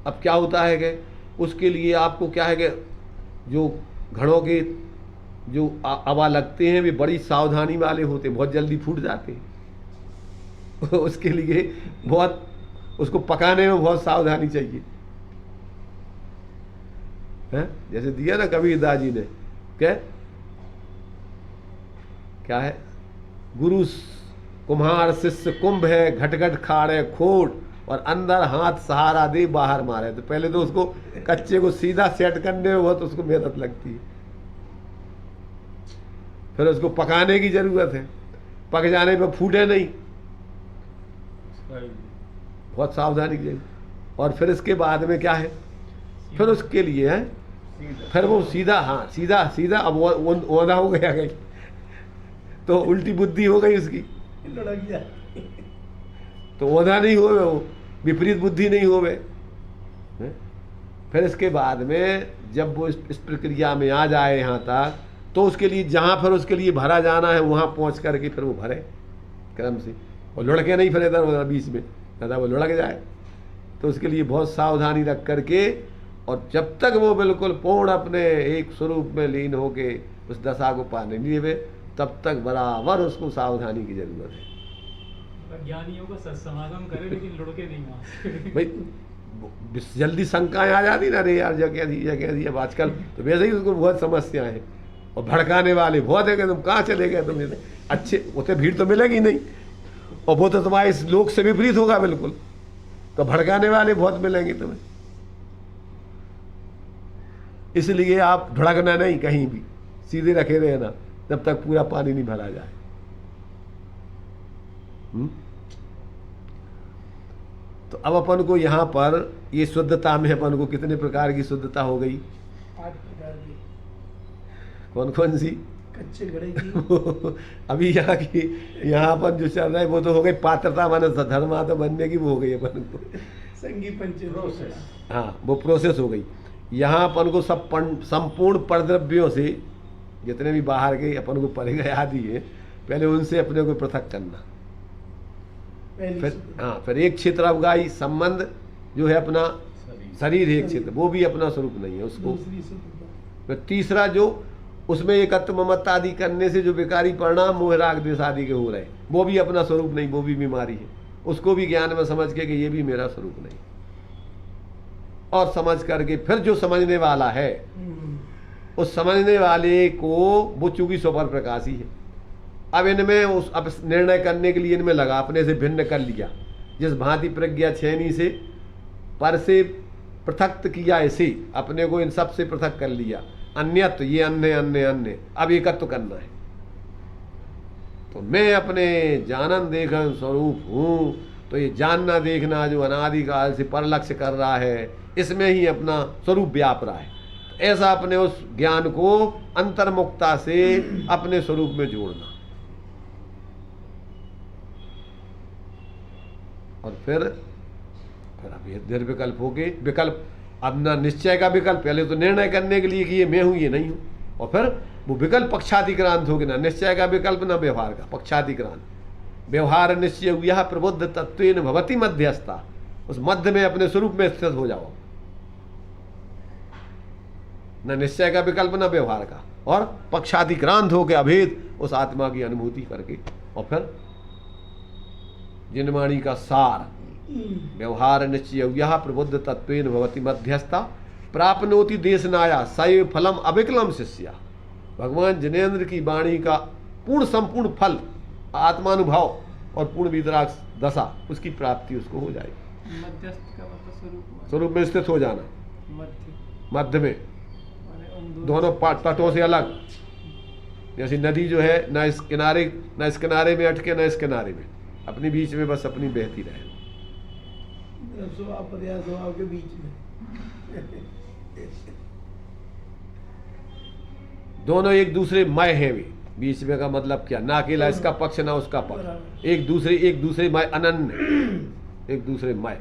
अब क्या होता है कि उसके लिए आपको क्या है कि जो घड़ों के जो हवा लगते हैं वे बड़ी सावधानी वाले होते हैं, बहुत जल्दी फूट जाते हैं। उसके लिए बहुत, उसको पकाने में बहुत सावधानी चाहिए है? जैसे दिया ना कबीरदास जी ने, क्या है, गुरु कुम्हार शिष्य कुंभ है, घट घट खाड़े खोट, और अंदर हाथ सहारा दे बाहर मारे। तो पहले तो उसको कच्चे को सीधा सेट करने में बहुत उसको मेहनत लगती है, फिर उसको पकाने की जरूरत है, पक जाने पर फूटे नहीं, बहुत सावधानी की। और फिर इसके बाद में क्या है, फिर उसके लिए है, फिर वो सीधा, हाँ सीधा सीधा, अब ओंधा हो गया कहीं तो उल्टी बुद्धि हो गई उसकी, लड़क जाए। तो ओंधा नहीं होवे, वो विपरीत बुद्धि नहीं होवे। फिर इसके बाद में जब वो इस प्रक्रिया में आ जाए यहाँ तक, तो उसके लिए जहाँ फिर उसके लिए भरा जाना है वहाँ पहुँच करके फिर वो भरे क्रम से, और लुढ़के नहीं फिर इधर उधर बीच में, दादा वो लुढ़क जाए। तो उसके लिए बहुत सावधानी रख करके, और जब तक वो बिल्कुल पूर्ण अपने एक स्वरूप में लीन होके उस दशा को पाने नहीं देवे, तब तक बराबर उसको सावधानी की जरूरत है। ज्ञानियों का सत्समागम करे लेकिन लुढ़के नहीं वहाँ भाई जल्दी शंकाएं आ जाती ना, अरे यार जगह दी। अब आजकल तो वैसे ही उसको बहुत समस्याएं हैं, और भड़काने वाले बहुत है कि तुम कहाँ चले गए, तुम अच्छे उतने भीड़ तो मिलेगी नहीं, और वो तो तुम्हारे इस लोक से विपरीत होगा बिल्कुल, तो भड़काने वाले बहुत मिलेंगे तुम्हें। इसलिए आप भड़कना नहीं, कहीं भी सीधे रखे रहना जब तक पूरा पानी नहीं भरा जाए। तो अब अपन को यहाँ पर ये शुद्धता में अपन को कितने प्रकार की शुद्धता हो गई? 8 प्रकार की। कौन कौन सी? कच्चे घड़े की अभी यहाँ अपन जो चल रहा है वो तो हो गई पात्रता, माने धर्मात्मा बनने की वो हो गई अपन को। संगी पंच प्रोसेस। हाँ, वो प्रोसेस हो गई। यहाँ अपन को सब संपूर्ण परद्रव्यों से जितने भी बाहर के अपन को पड़ेगा आदि है, पहले उनसे अपने को पृथक करना। पहली फिर शुद्धता। हाँ, फिर एक क्षेत्र अवगाही संबंध जो है अपना शरीर है एक क्षेत्र, वो भी अपना स्वरूप नहीं है उसको। दूसरी शुद्धता। फिर तीसरा जो उसमें एकत्व ममत्व आदि करने से जो विकारी परिणाम मोह राग द्वेष आदि के हो रहे, वो भी अपना स्वरूप नहीं, वो भी बीमारी है। उसको भी ज्ञान में समझ के कि ये भी मेरा स्वरूप नहीं, और समझ करके फिर जो समझने वाला है उस समझने वाले को वो चूंकि स्वपर प्रकाशी है, अब इनमें अब निर्णय करने के लिए इनमें लगा, अपने से भिन्न कर लिया, जिस भांति प्रज्ञा छेनी से पर से पृथक किया, ऐसे अपने को इन सब से पृथक कर लिया। अन्यत ये अन्य अन्य अन्य, अब एकत्व करना है। तो मैं अपने जानन देखन स्वरूप हूँ, तो ये जानना देखना जो अनादिकाल से परलक्ष्य कर रहा है, इसमें ही अपना स्वरूप व्याप रहा है। ऐसा अपने उस ज्ञान को अंतर्मुक्ता से अपने स्वरूप में जोड़ना, और फिर अब ये निर्विकल्प हो गए। विकल्प अब ना निश्चय का विकल्प, पहले तो निर्णय करने के लिए कि ये मैं हूं ये नहीं हूं, और फिर वो विकल्प पक्षातिक्रांत हो गए, ना निश्चय का विकल्प ना व्यवहार का पक्षातिक्रांत। व्यवहार निश्चय हुआ प्रबुद्ध तत्वेन भवति मध्यस्था, उस मध्य में अपने स्वरूप में स्थित हो जाओ, न निश्चय का विकल्प न व्यवहार का, और पक्षातिक्रांत होकर अभेद उस आत्मा की अनुभूति करके, और फिर जिनवाणी का सार व्यवहार निश्चय यह प्रबुद्ध तत्वेन भवति मध्यस्था प्राप्नोति देशनाया सैव फलम अविकलम शिष्या। भगवान जिनेन्द्र की वाणी का पूर्ण संपूर्ण फल आत्मानुभव और पूर्ण वितराग दशा, उसकी प्राप्ति उसको हो जाएगी। मध्यस्थ का मतलब स्वरूप में स्थित हो जाना, मध्य में, माने उन दोनों तटों से अलग। जैसे नदी जो है ना इस किनारे में अटके, ना इस किनारे में, अपनी बीच में बस अपनी बहती रहे, स्वभाव पर्याय स्वभाव के बीच में दोनों एक दूसरे मय हैं। वे बीच में का मतलब क्या, ना अकेला इसका पक्ष ना उसका पक्ष, एक दूसरे मय, अनन्य, एक दूसरे मय।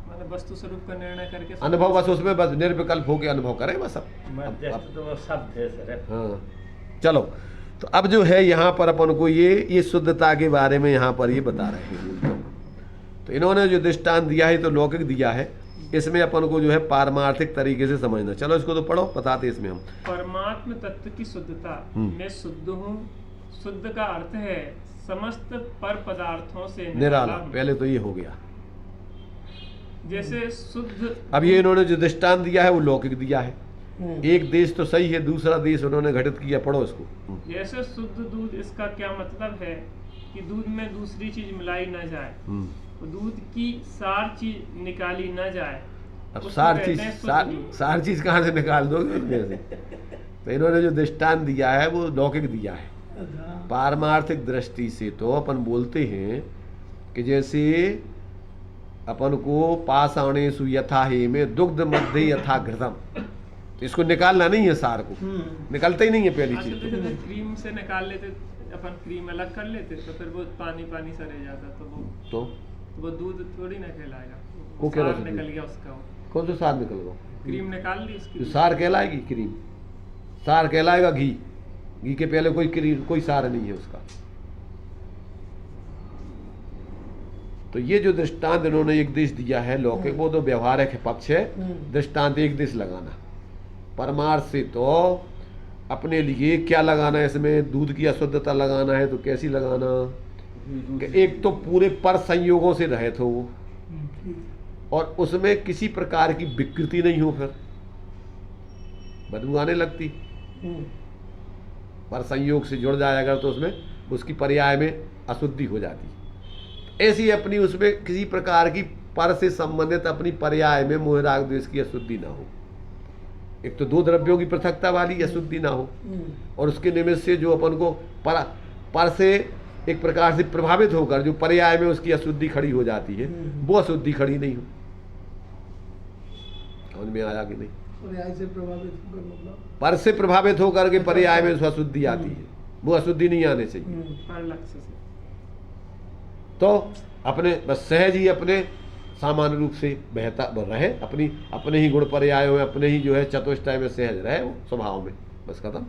माने वस्तु स्वरूप का निर्णय करके अनुभव बस उसमें बस निर्विकल्प होके अनुभव करे बस। अब मध्यस्थ तो वो शब्द है सर। हाँ, चलो तो अब जो है यहाँ पर अपन को ये शुद्धता के बारे में यहाँ पर ये बता रहे हैं। तो इन्होंने जो दृष्टांत दिया है तो लौकिक दिया है, इसमें अपन को जो है पारमार्थिक तरीके से समझना। चलो इसको तो पढ़ो, बताते इसमें हम। परमात्म तत्व की शुद्धता, मैं शुद्ध हूँ। शुद्ध का अर्थ है समस्त पर पदार्थों से निराला, पहले तो ये हो गया। जैसे शुद्ध, अब ये इन्होंने जो दृष्टांत दिया है वो लौकिक दिया है। एक देश तो सही है, दूसरा देश उन्होंने घटित किया, पढ़ो इसको। जैसे शुद्ध दूध, इसका क्या मतलब है कि दूध में दूसरी चीज मिलाई न जाए, दूध की सार चीज निकाली न जाए। अब उसको सार कहते चीज हैं शुद्ध दूध। सार चीज कहाँ से निकाल दोगे उसमें से? तो इन्होंने जो दृष्टांत दिया है वो लौकिक दिया है। पारमार्थिक दृष्टि से तो अपन बोलते हैं कि जैसे अपन को पाषाणेषु यथा हे में दुग्ध मध्य यथा घृतम, तो इसको निकालना नहीं है, सार को निकलता ही नहीं है पहली आजकल चीज। जैसे क्रीम से निकाल लेते, अपन क्रीम अलग कर लेते तो फिर वो पानी पानी सा रह जाता, तो वो दूध थोड़ी ना कहलाएगा, वो क्या सार रहता निकल दूध? गया उसका, वो कौन सा सार निकल गया? क्रीम निकाल ली जो इसकी। सार कहलाएगी क्रीम, सार कहलाएगा घी। घी के पहले कोई क्रीम, कोई सार नहीं है उसका। तो ये जो दृष्टांत इन्होंने एक देश दिया है लौकिक, वो तो व्यवहारिक पक्ष है। दृष्टांत एक देश लगाना, परमार्थ से तो अपने लिए क्या लगाना है, इसमें दूध की अशुद्धता लगाना है तो कैसी लगाना कि एक तो पूरे पर संयोगों से रहे थे वो, और उसमें किसी प्रकार की विकृति नहीं हो, फिर बदबू आने लगती। पर संयोग से जुड़ जाए अगर तो उसमें उसकी पर्याय में अशुद्धि हो जाती। ऐसी अपनी उसमें किसी प्रकार की पर से संबंधित अपनी पर्याय में मोह राग द्वेष की अशुद्धि ना हो। एक तो दो द्रव्यों की पृथकता वाली अशुद्धि ना हो, और उसके निमित्त से जो अपन को पर से एक प्रकार से प्रभावित होकर जो पर्याय में उसकी अशुद्धि खड़ी हो जाती है, वो अशुद्धि खड़ी नहीं हो। समझ में आया कि नहीं? पर्याय से प्रभावित होकर मतलब पर से प्रभावित होकर के पर्याय में अशुद्धि आती है। वो अशुद्धि नहीं आने चाहिए। पर लक्ष्य से तो अपने बस सहज ही अपने सामान्य रूप से बहता रहे, अपने ही गुण पर आए हुए, अपने ही जो है चतुष्टय में सहज रहे वो स्वभाव में, बस खत्म।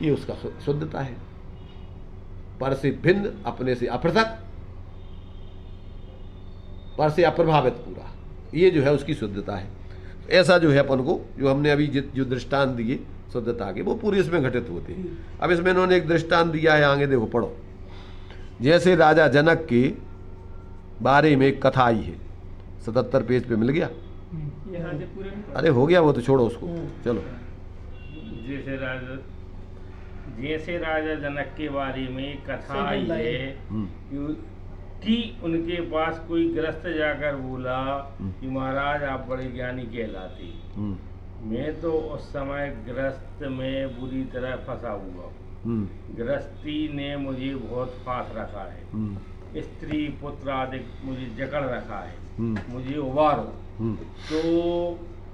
ये उसका शुद्धता है। पर से भिन्न, अपने से अपृथक, पर से अप्रभावित पूरा, ये जो है उसकी शुद्धता है। ऐसा जो है अपन को, जो हमने अभी जो दृष्टांत दिए शुद्धता के, वो पूरी इसमें घटित होते हैं। अब इसमें इन्होंने एक दृष्टांत दिया है, आगे देखो पढ़ो। जैसे राजा जनक के बारे में एक कथा आई है, 77 पेज पे मिल गया। यहाँ से पूरे में अरे हो गया वो, तो छोड़ो उसको, चलो। जैसे राजा जनक के बारे में कथा आई है कि उनके पास कोई गृहस्थ जाकर बोला कि महाराज आप बड़े ज्ञानी कहलाते, मैं तो उस समय गृहस्थ में बुरी तरह फंसा हुआ हूँ। गृहस्थी ने मुझे बहुत फांस रखा है, स्त्री पुत्र आदि मुझे जकड़ रखा है, मुझे उबारो। तो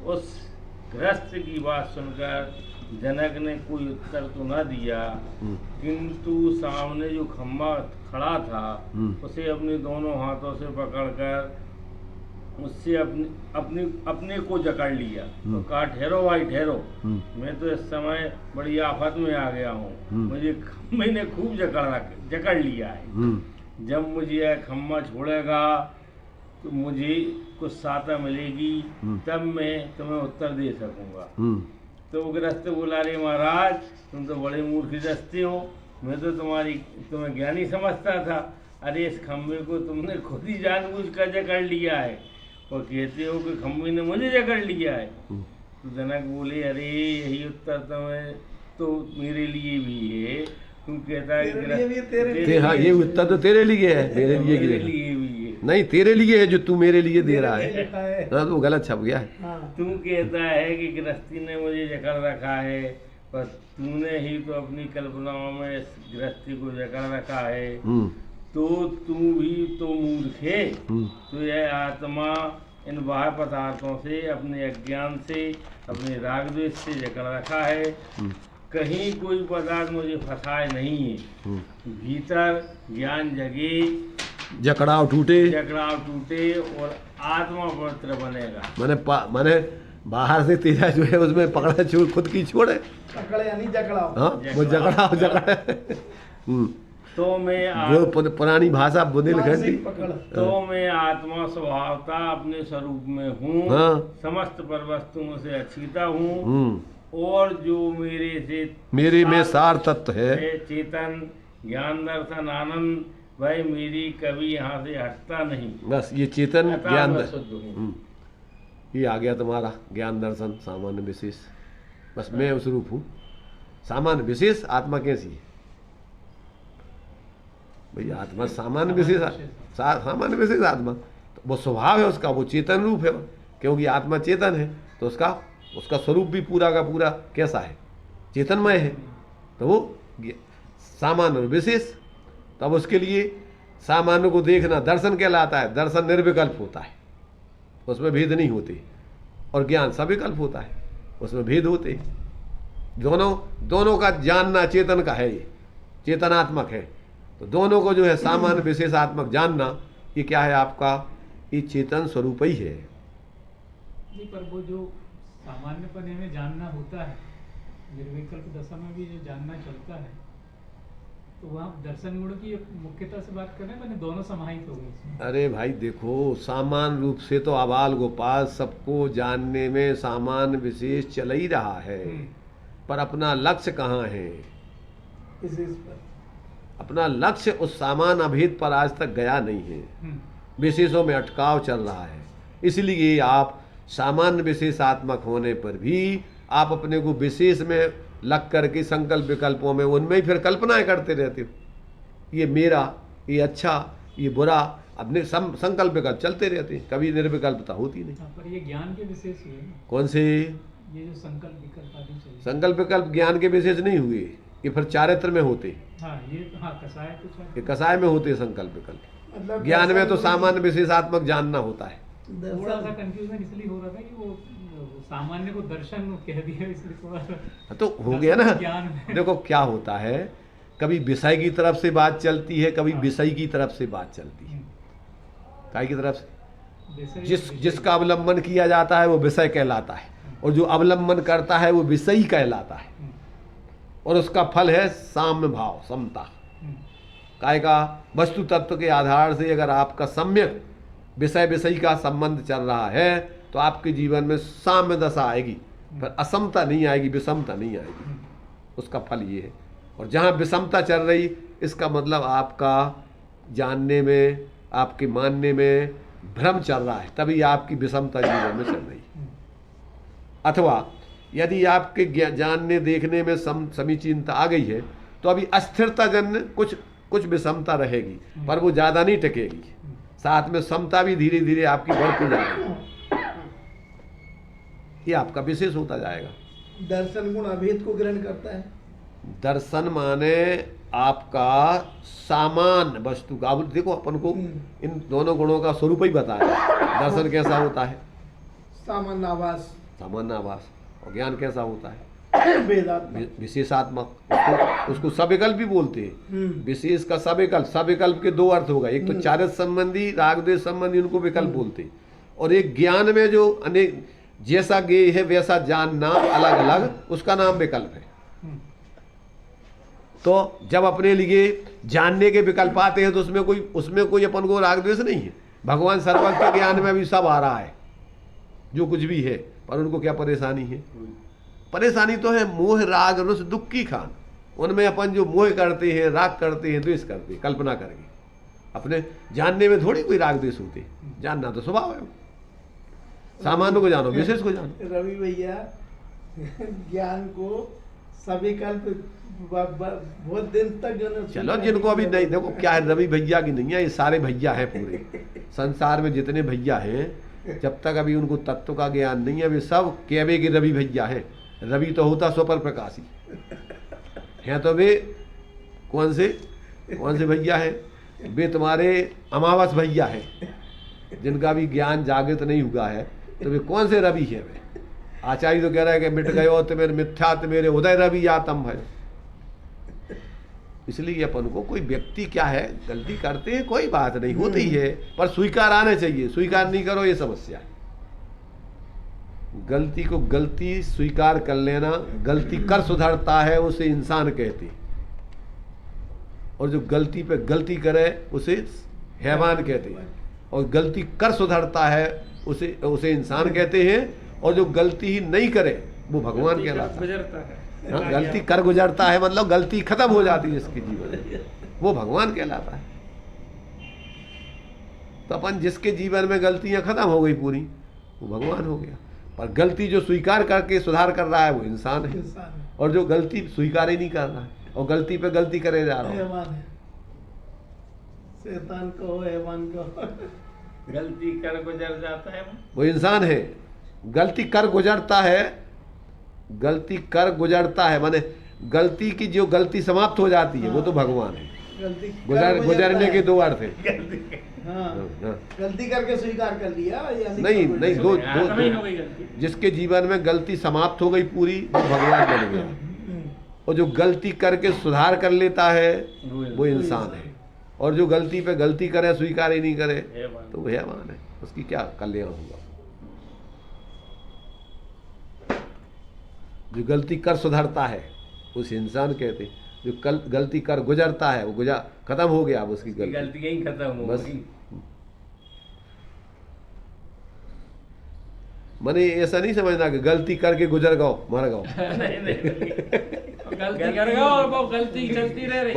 उस गृहस्थ की बात सुनकर जनक ने कोई उत्तर तो न दिया, किंतु सामने जो खम्बा खड़ा था उसे अपने दोनों हाथों से पकड़कर उससे अपने को जकड़ लिया। तो कहा, ठहरो भाई ठहरो, मैं तो इस समय बड़ी आफत में आ गया हूँ, मुझे खम्बे ने खूब जकड़ लिया है। जब मुझे यह खम्बा छोड़ेगा तो मुझे कुछ सहायता मिलेगी, तब मैं तुम्हें उत्तर दे सकूंगा। तो गृहस्थ बोला, अरे महाराज तुम तो बड़े मूर्ख दस्ते हो, मैं तो तुम्हें ज्ञानी समझता था। अरे इस खम्बे को तुमने खुद ही जानबूझकर जकड़ लिया है और कहते हो कि खम्बे ने मुझे जकड़ लिया है। तो जनक बोले, अरे यही उत्तर तो मेरे लिए भी है। तू कहता है हाँ, ये उत्तर तो तेरे लिए है, मेरे लिए भी है नहीं, तेरे लिए है जो तू मेरे लिए दे रहा है। हाँ, तो गलत छप गया है। तू कहता है कि गृहस्थी ने मुझे जकड़ रखा है, पर तूने ही तो अपनी कल्पनाओं में इस गृहस्थी को जकड़ रखा है। तो तू भी तो मूर्ख है। तो यह आत्मा इन बाह्य पदार्थों से, अपने अज्ञान से, अपने राग द्वेष से जकड़ रखा है। कहीं कोई पदार्थ मुझे फंसाए नहीं है। भीतर ज्ञान जगे, जकड़ाव टूटे और आत्मा पवित्र बनेगा। माने बाहर से तेरा जो है उसमें पकड़ा छोड़, खुद की छोड़ है, पकड़े यानी जकड़ाव। हाँ, वो जकड़ाव जकड़ा। तो मैं वो पुरानी भाषा बुंदेलखंडी। तो मैं आत्मा स्वभावता अपने स्वरूप में हूँ। हाँ। समस्त पर वस्तुओं से अछूता हूँ, और जो मेरे में सार तत्व है, चेतन ज्ञान दर्शन आनंद, भाई मेरी कभी यहाँ से हटता नहीं। बस ये चेतन ज्ञान शुद्ध ये आ गया तुम्हारा ज्ञान दर्शन सामान्य विशेष। बस मैं उस रूप हूँ। सामान्य विशेष आत्मा कैसी है भैया? आत्मा सामान्य विशेष, सामान्य विशेष आत्मा तो वो स्वभाव है उसका, वो चेतन रूप है। क्योंकि आत्मा चेतन है तो उसका स्वरूप भी पूरा का पूरा कैसा है? चेतनमय है। तो वो सामान्य और विशेष, तब उसके लिए सामान्य को देखना दर्शन कहलाता है। दर्शन निर्विकल्प होता है, उसमें भेद नहीं होते, और ज्ञान सविकल्प होता है, उसमें भेद होते हैं। दोनों का जानना चेतन का है, ये चेतनात्मक है। तो दोनों को जो है सामान्य विशेषात्मक जानना, ये क्या है आपका? ये चेतन स्वरूप ही है। जी, पर वो जो सामान्यपने में जानना होता है, निर्विकल्प दशा में भी जो जानना चलता है, तो वहाँ दर्शन गुण की मुख्यता से बात कर रहे हैं, मैंने दोनों समाहित हो गए। अरे भाई देखो, सामान्य रूप से तो आबाल गोपाल सबको जानने में सामान्य विशेष चल ही रहा है, पर अपना लक्ष्य कहाँ है? अपना लक्ष्य उस सामान्य अभेद पर आज तक गया नहीं है, विशेषों में अटकाव चल रहा है। इसलिए आप सामान्य विशेषात्मक होने पर भी आप अपने को विशेष में लग करके संकल्प विकल्पों में, उनमें ही फिर कल्पनाएं करते रहते हो। ये मेरा, ये अच्छा, ये बुरा, अपने संकल्प विकल्प चलते रहते हैं, कभी निर्विकल्पता होती नहीं। पर ये ज्ञान के विशेष हुए ना? कौन से? ये जो संकल्प विकल्प आदि चले, संकल्प विकल्प ज्ञान के विशेष नहीं हुए, ये फिर चारित्र में होते। कसाय ये कसाय में होते संकल्प विकल्प। ज्ञान में तो सामान्य विशेषात्मक जानना होता है। थोड़ा सा कंफ्यूजन इसलिए हो रहा था कि वो वो सामान्य को दर्शन कह दिया इसलिए थोड़ा तो हो गया ना। ज्ञान में। देखो क्या होता है, कभी विषय की तरफ से बात चलती है, कभी विषय की तरफ से बात चलती है। काय की तरफ से? विषय- जिसका अवलंबन किया जाता है वो विषय कहलाता है, और जो अवलंबन करता है वो विषयी कहलाता है, और उसका फल है साम्य भाव, समता। काय का वस्तु तत्व के आधार से अगर आपका सम्यक विषय विषयी का संबंध चल रहा है तो आपके जीवन में साम्य दशा आएगी, पर असमता नहीं आएगी, विषमता नहीं आएगी। उसका फल ये है। और जहाँ विषमता चल रही, इसका मतलब आपका जानने में, आपके मानने में भ्रम चल रहा है, तभी आपकी विषमता जीवन में चल रही है। अथवा यदि आपके जानने देखने में समीचीनता आ गई है तो अभी अस्थिरता जन्य कुछ विषमता रहेगी, पर वो ज़्यादा नहीं टिकेगी। साथ में समता भी धीरे धीरे आपकी बढ़ती जाएगी। ये आपका विशेष होता जाएगा। दर्शन गुण अभेद को ग्रहण करता है। दर्शन माने आपका सामान वस्तु का। अब देखो अपन को इन दोनों गुणों का स्वरूप ही बताया। दर्शन कैसा होता है? सामान्य आभास, सामान्य आभास। और ज्ञान कैसा होता है? वेदात्मक, विशेषात्मक। उसको सविकल्प भी बोलते हैं। विशेष का सविकल्प। सविकल्प के दो अर्थ होगा, एक तो चारित्र संबंधी, राग द्वेष संबंधी, उनको विकल्प बोलते हैं। और एक ज्ञान में जो अनेक जैसा ज्ञेय है वैसा जानना अलग अलग, उसका नाम विकल्प है। तो जब अपने लिए जानने के विकल्प आते हैं तो उसमें कोई अपन को राग द्वेष नहीं है। भगवान सर्वज्ञ ज्ञान में भी सब आ रहा है जो कुछ भी है, पर उनको क्या परेशानी है? परेशानी तो है मोह राग रस दुख की खान। उनमें अपन जो मोह करते हैं, राग करते हैं, द्वेष करते हैं, कल्पना करके। अपने जानने में थोड़ी कोई राग द्वेष होते, जानना तो स्वभाव है। सामान्य को जानो, विशेष को जानो। रवि भैया ज्ञान को सविकल्प बहुत दिन तक जो है चलो, जिनको अभी नहीं, देखो क्या है, रवि भैया की नहीं है, ये सारे भैया हैं पूरे संसार में जितने भैया हैं। जब तक अभी उनको तत्व का ज्ञान नहीं है, वे सब कहवे के रवि भैया हैं। रवि तो होता स्वपर प्रकाशी हैं, तो वे कौन से भैया हैं? वे तुम्हारे अमावस भैया हैं, जिनका भी ज्ञान जागृत नहीं हुआ है। तो वे कौन से रवि हैं? वे आचार्य तो कह रहा है कि मिट गयो तो मेरे मिथ्या मेरे उदय रवि आतम है। इसलिए अपन को कोई व्यक्ति क्या है, गलती करते हैं, कोई बात नहीं, होती है, पर स्वीकार आना चाहिए। स्वीकार नहीं करो, ये समस्या है। गलती को गलती स्वीकार कर लेना। गलती कर सुधरता है उसे इंसान कहते हैं, और जो गलती पे गलती करे उसे हैवान कहते हैं। और गलती कर सुधरता है उसे इंसान कहते हैं, और जो गलती ही नहीं करे वो भगवान कहलाता है। हाँ, गलती कर गुजरता है मतलब गलती खत्म हो जाती है जिसके जीवन में, वो भगवान कहलाता है। तो अपन जिसके जीवन में गलतियां खत्म हो गई पूरी, वो भगवान हो गया। पर गलती जो स्वीकार करके सुधार कर रहा है वो इंसान है, और जो गलती स्वीकार ही नहीं कर रहा है और गलती पे गलती करे जा रहा है, हैवान है। शैतान को हैवान को गलती कर गुजर जाता है वो इंसान है। गलती कर गुजरता है, गलती कर गुजरता है माने गलती की जो गलती समाप्त हो जाती है वो तो भगवान है। गलती गुजरने के दो अर्थ है। हाँ, हाँ। गलती करके स्वीकार कर लिया या नहीं नहीं, दो नहीं हो गई गलती। जिसके जीवन में गलती समाप्त हो गई पूरी, वो भगवान बन गया। और जो गलती करके सुधार कर लेता है वो इंसान है। और जो गलती पे गलती करे, स्वीकार ही नहीं करे, तो वो हैवान है। उसकी क्या कल्याण होगा? जो गलती कर सुधरता है उस इंसान कहते हैं। जो गलती कर गुजरता है वो खत्म हो गया, अब उसकी गलती ही खत्म हो बस। गई। मैंने ऐसा नहीं समझना कि गलती करके गुजर गओ मर गओ। नहीं नहीं, गलती कर गया और वो गलती चलती रह रही।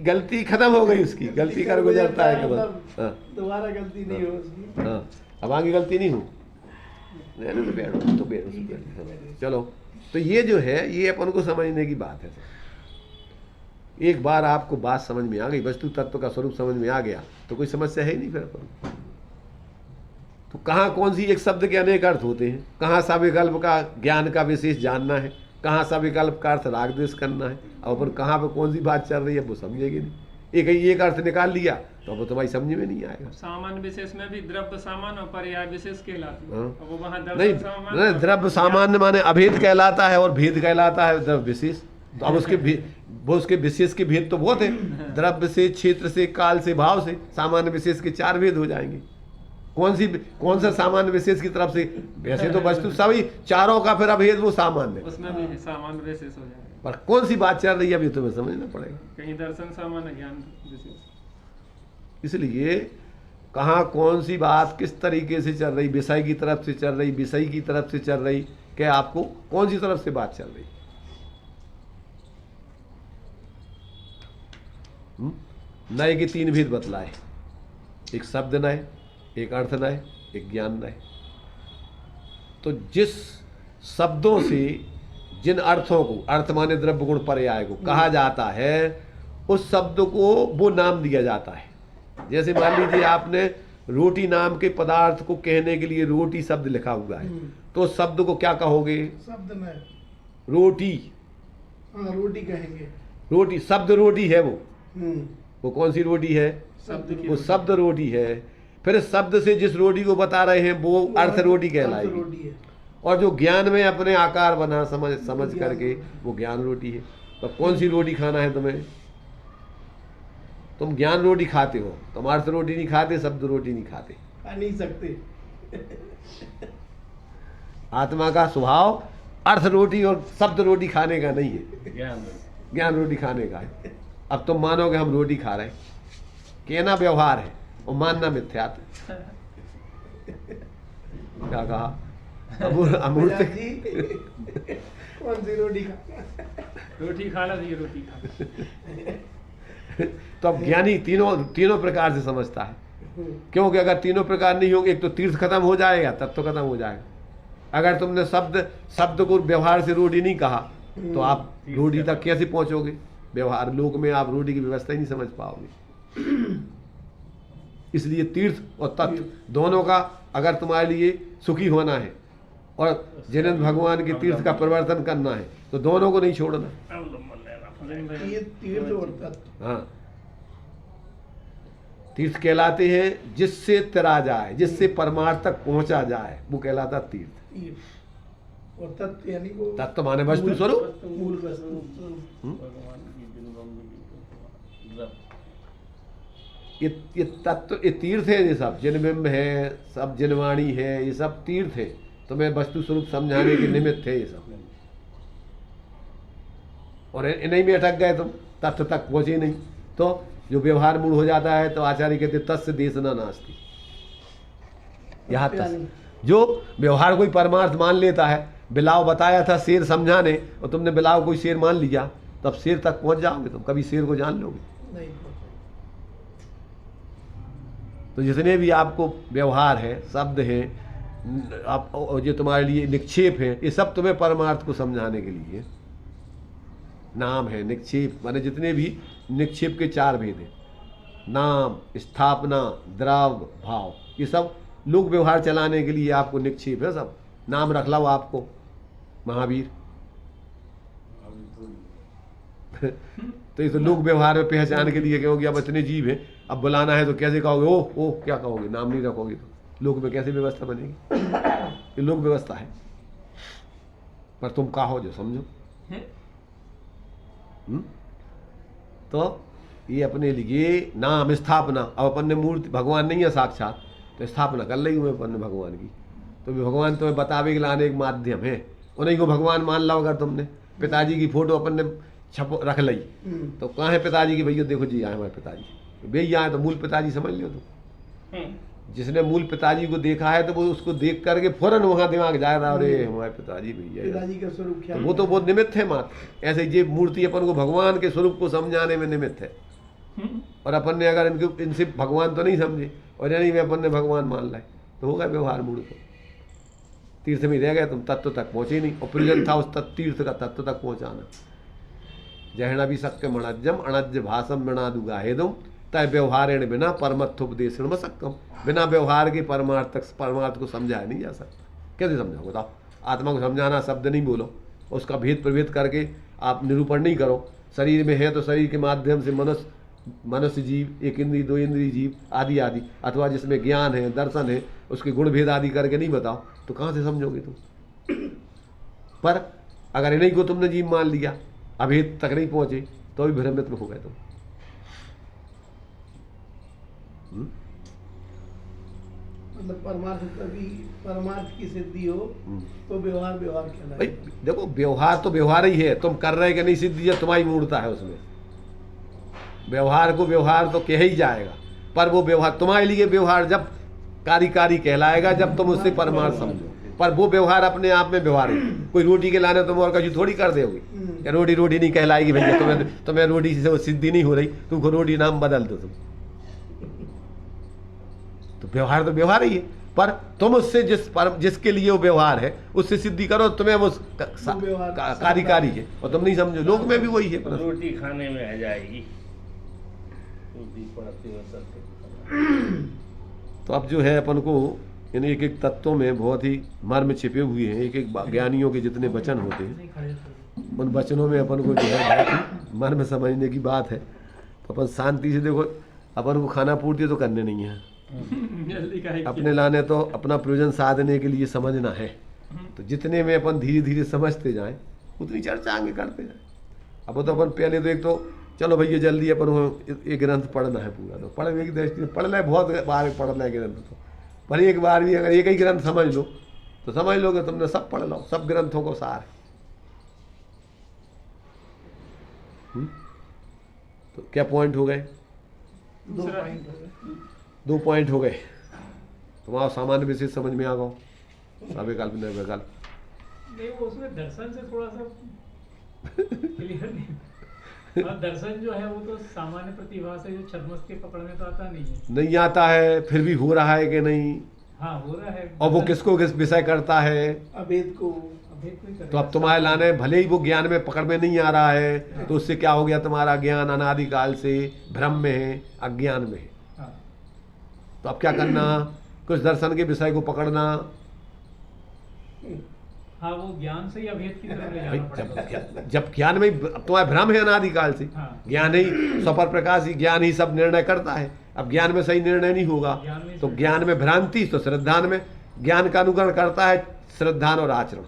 गलती खत्म हो गई उसकी। गलती कर गुजरता है केवल। हाँ दोबारा गलती नहीं हो उसकी। हाँ, अब आगे गलती नहीं हो। नहीं तो बैठो। चलो, तो ये जो है ये अपन को समझने की बात है। एक बार आपको बात समझ में आ गई, वस्तु तत्व का स्वरूप समझ में आ गया, तो कोई समस्या है ही नहीं फिर अपन। तो कहाँ कौन सी एक शब्द के अनेक अर्थ होते हैं, कहाँ सा विकल्प का ज्ञान का विशेष जानना है, कहाँ सा विकल्प का अर्थ राग द्वेष करना है। अब अपन कहाँ पे कौन सी बात चल रही है वो समझेंगे नहीं। एक अर्थ निकाल लिया तो वो तुम्हारी समझ में नहीं आएगा। सामान्य विशेष में भी द्रव्य सामान्य और पर्याय विशेष कहलाती है। हाँ। और वो वहाँ नहीं दर्शन सामान्य नहीं, द्रव्य सामान्य माने अभेद कहलाता है और भेद कहलाता है द्रव्य विशेष। तो अब वो उसके विशेष के भेद तो बहुत है, द्रव्य से, क्षेत्र से, काल से, भाव से, सामान्य विशेष के 4 भेद हो जाएंगे। कौन सा सामान्य विशेष की तरफ से? वैसे तो वस्तु सभी चारों का फिर अभेद वो सामान्य है, उसमें भी सामान्य विशेष हो जाएगा। पर कौन सी बात चल रही है अभी तुम्हें समझना पड़ेगा। कहीं दर्शन सामान्य, ज्ञान विशेष। इसलिए कहाँ कौन सी बात किस तरीके से चल रही, विषय की तरफ से चल रही, विषय की तरफ से चल रही, क्या आपको कौन सी तरफ से बात चल रही? नए के 3 भेद बतलाए, एक शब्द नए, एक अर्थ नए, एक ज्ञान नए। तो जिस शब्दों से जिन अर्थों को, अर्थ माने द्रव्य गुण पर्याय को कहा जाता है, उस शब्द को वो नाम दिया जाता है। जैसे मान लीजिए आपने रोटी नाम के पदार्थ को कहने के लिए रोटी शब्द लिखा हुआ है, तो उस शब्द को क्या कहोगे? शब्द में रोटी। हाँ, रोटी कहेंगे। रोटी शब्द रोटी है वो। हम्म, वो कौन सी रोटी है? शब्द की वो शब्द रोटी है। फिर शब्द से जिस रोटी को बता रहे हैं वो अर्थ रोटी अर्थ कहलाएगी। रोटी है। और जो ज्ञान में अपने आकार बना समझ करके वो ज्ञान रोटी है। तो कौन सी रोटी खाना है तुम्हें? तुम ज्ञान रोटी खाते हो, तुम अर्थ रोटी नहीं खाते, शब्द रोटी नहीं खाते। खा नहीं सकते। आत्मा का स्वभाव अर्थ रोटी और शब्द रोटी खाने का नहीं है, ज्ञान रोटी खाने का है। अब तुम मानोगे हम रोटी खा रहे हैं, कहना व्यवहार है और मानना मिथ्यात है। क्या कहा? अमूर्त जी कौन सी रोटी खा? रोटी खाना चाहिए, रोटी खा। तो अब ज्ञानी तीनों प्रकार से समझता है, क्योंकि अगर तीनों प्रकार नहीं होंगे, एक तो तीर्थ खत्म हो जाएगा, तत्व खत्म हो जाएगा। अगर तुमने शब्द को व्यवहार से रोटी नहीं कहा तो आप रोटी तक कैसे पहुंचोगे? व्यवहार लोक में आप रोटी की व्यवस्था ही नहीं समझ पाओगे। इसलिए तीर्थ और तत्व दोनों का अगर तुम्हारे लिए सुखी होना है और जिनेंद्र भगवान के तीर्थ का परिवर्तन करना है तो दोनों को नहीं छोड़ना। ये तीर्थ और तत्व। हाँ, तीर्थ कहलाते हैं जिससे तरा जाए, जिससे परमार्थ तक पहुंचा जाए, वो कहलाता तीर्थ। और तत्व यानी वो तत्व माने वस्तु स्वरूप। मूल वस्तु। ये तत्व, ये तीर्थ है, ये सब जिनबिंब है, सब जिनवाणी है, ये सब तीर्थ है, तुम्हें वस्तु स्वरूप समझाने के निमित्त है ये सब। और इन्हीं में अटक गए तुम, तत्व तक पहुंचे नहीं, तो जो व्यवहार मूल हो जाता है तो आचार्य कहते तस्य देशना नास्ति। यहाँ तक जो व्यवहार कोई परमार्थ मान लेता है, बिलाव बताया था शेर समझाने और तुमने बिलाव कोई शेर मान लिया, तब शेर तक पहुंच जाओगे तुम, कभी शेर को जान लोगे नहीं। तो जितने भी आपको व्यवहार है, शब्द है, आप जो तुम्हारे लिए निक्षेप है, ये सब तुम्हें परमार्थ को समझाने के लिए नाम है। निक्षेप माने जितने भी निक्षेप के 4 भेद हैं, नाम, स्थापना, द्रव्य, भाव, ये सब लोक व्यवहार चलाने के लिए आपको निक्षेप है। सब नाम रख लो आपको महावीर। तो ये तो लोक व्यवहार में पहचान के लिए क्योंकि अब इतने जीव हैं, अब बुलाना है तो कैसे कहोगे? ओह क्या कहोगे? नाम नहीं रखोगे तो लोक में कैसे व्यवस्था बनेगी? ये लोक व्यवस्था है, पर तुम कहो जो समझो। तो ये अपने लिए नाम, स्थापना। अब अपन ने मूर्ति, भगवान नहीं है साक्षात, तो स्थापना कर ली हूँ अपन ने भगवान की, तो भगवान तुम्हें बतावे के लाने एक माध्यम है। उन्हीं को भगवान मान लो। अगर तुमने पिताजी की फोटो अपन ने छप रख ली तो कहाँ है पिताजी की? भैया देखो जी आए हमारे पिताजी, भैया आए तो मूल पिताजी समझ लो तुम। जिसने मूल पिताजी को देखा है तो वो उसको देख करके फौरन वहां दिमाग जा रहा है, अरे हमारे पिताजी भैया, पिताजी का स्वरूप क्या? वो तो बहुत निमित्त है मात्र। ऐसे ये मूर्ति अपन को भगवान के स्वरूप को समझाने में निमित्त है। और अपन ने अगर इनसे भगवान तो नहीं समझे और यानी अपन ने भगवान मान लाए तो होगा व्यवहार मूल को। तीर्थ में रह गए तुम, तत्व तक पहुंचे नहीं। और प्रयोजन था उस तीर्थ का तत्व तक पहुंचाना। जहना भी सक्य मणज्जम अणज्य भाषम बिना दुगा हेदुम तय व्यवहारेण बिना परमत्थोपदेशण में सक्कम। बिना व्यवहार के परमार्थ को समझाया नहीं जा सकता। कैसे समझाओ बताओ? आत्मा को समझाना, शब्द नहीं बोलो, उसका भेद प्रभेद करके आप निरूपण नहीं करो। शरीर में है तो शरीर के माध्यम से मनुष्य मनुष्य जीव, एक इंद्री, दो इंद्री जीव आदि आदि, अथवा जिसमें ज्ञान है, दर्शन है, उसके गुण भेद आदि करके नहीं बताओ तो कहाँ से समझोगे तुम? पर अगर इन्हीं को तुमने जीव मान लिया, अभेद तक नहीं पहुंचे, तो भी भ्रमित में हो गए तुम। मतलब परमार्थ की सिद्धि हो तो व्यवहार भाई कहलाएगा। देखो, व्यवहार तो व्यवहार ही है, तुम कर रहे कि नहीं सिद्धि है तुम्हारी मूर्ता है उसमें। व्यवहार को व्यवहार तो कह ही जाएगा, पर वो व्यवहार तुम्हारे लिए व्यवहार जब कार्यकारी कहलाएगा जब तुम उससे परमार्थ समझो। पर वो व्यवहार अपने आप में व्यवहार है। कोई रोटी के लाने तुम और कहीं थोड़ी कर दोगे, या रोटी रोटी नहीं कहलाएगी भैया, तुम्हें रोटी से वो सिद्धि नहीं हो रही, तुमको रोटी नाम बदल दो तुम। तो व्यवहार तो व्यवहार ही है, पर तुम उससे जिसके लिए वो व्यवहार है उससे सिद्धि करो, तुम्हें वो कार्यकारी है और तुम नहीं समझो। लोक में भी वही है, रोटी खाने में आ जाएगी, रोटी पड़ती है सबके। तो अब जो है अपन को इन एक एक तत्वों में बहुत ही मर्म छिपे हुए हैं। एक एक ज्ञानियों के जितने वचन होते हैं उन वचनों में अपन को जो है बहुत ही मर्म समझने की बात है। तो अपन शांति से देखो, अपन को खाना पूर्ति तो करने नहीं है, अपने लाने तो अपना प्रयोजन साधने के लिए समझना है। तो जितने में अपन धीरे धीरे समझते जाएं उतनी चर्चा आगे करते जाएं। अब तो अपन पहले तो एक तो चलो भैया जल्दी अपन एक ग्रंथ पढ़ना है पूरा, तो पढ़ने की दृष्टि पढ़ ले, बहुत बार पढ़ना है ग्रंथ, तो पर एक बार भी अगर एक ही ग्रंथ समझ लो तो समझ लोगे तुमने सब पढ़ लो, सब ग्रंथों को सार है। तो क्या पॉइंट हो गए? 2 पॉइंट हो गए। 2 पॉइंट हो गए। तुम्हारा सामान्य विशेष समझ में आ गो, अविकल्प निर्विकल्प। नहीं, वो उसमें दर्शन से थोड़ा सा क्लियर नहीं। और दर्शन जो है वो तो सामान्य प्रतिभा से जो छद्मस्त के पकड़ में तो आता नहीं है। नहीं आता है, फिर भी हो रहा है कि नहीं? हाँ, हो रहा है। और वो किसको किस विषय करता है? अभेद को। तो अब तुम्हारे लाने भले ही वो ज्ञान में पकड़ में नहीं आ रहा है, तो उससे क्या हो गया? तुम्हारा ज्ञान अनादिकाल से भ्रम में है, अज्ञान में है। हाँ। तो अब क्या करना? कुछ दर्शन के विषय को पकड़ना। हाँ, वो ज्ञान से ही अभेद की तरफ ले भाई जाना पड़ेगा। जब ज्ञान में तुम्हारा भ्रम है अनादिकाल से, हाँ। ज्ञान ही स्वपर प्रकाश ही, ज्ञान ही सब निर्णय करता है। अब ज्ञान में सही निर्णय नहीं होगा तो ज्ञान में भ्रांति, तो श्रद्धान में ज्ञान का अनुकरण करता है श्रद्धान और आचरण।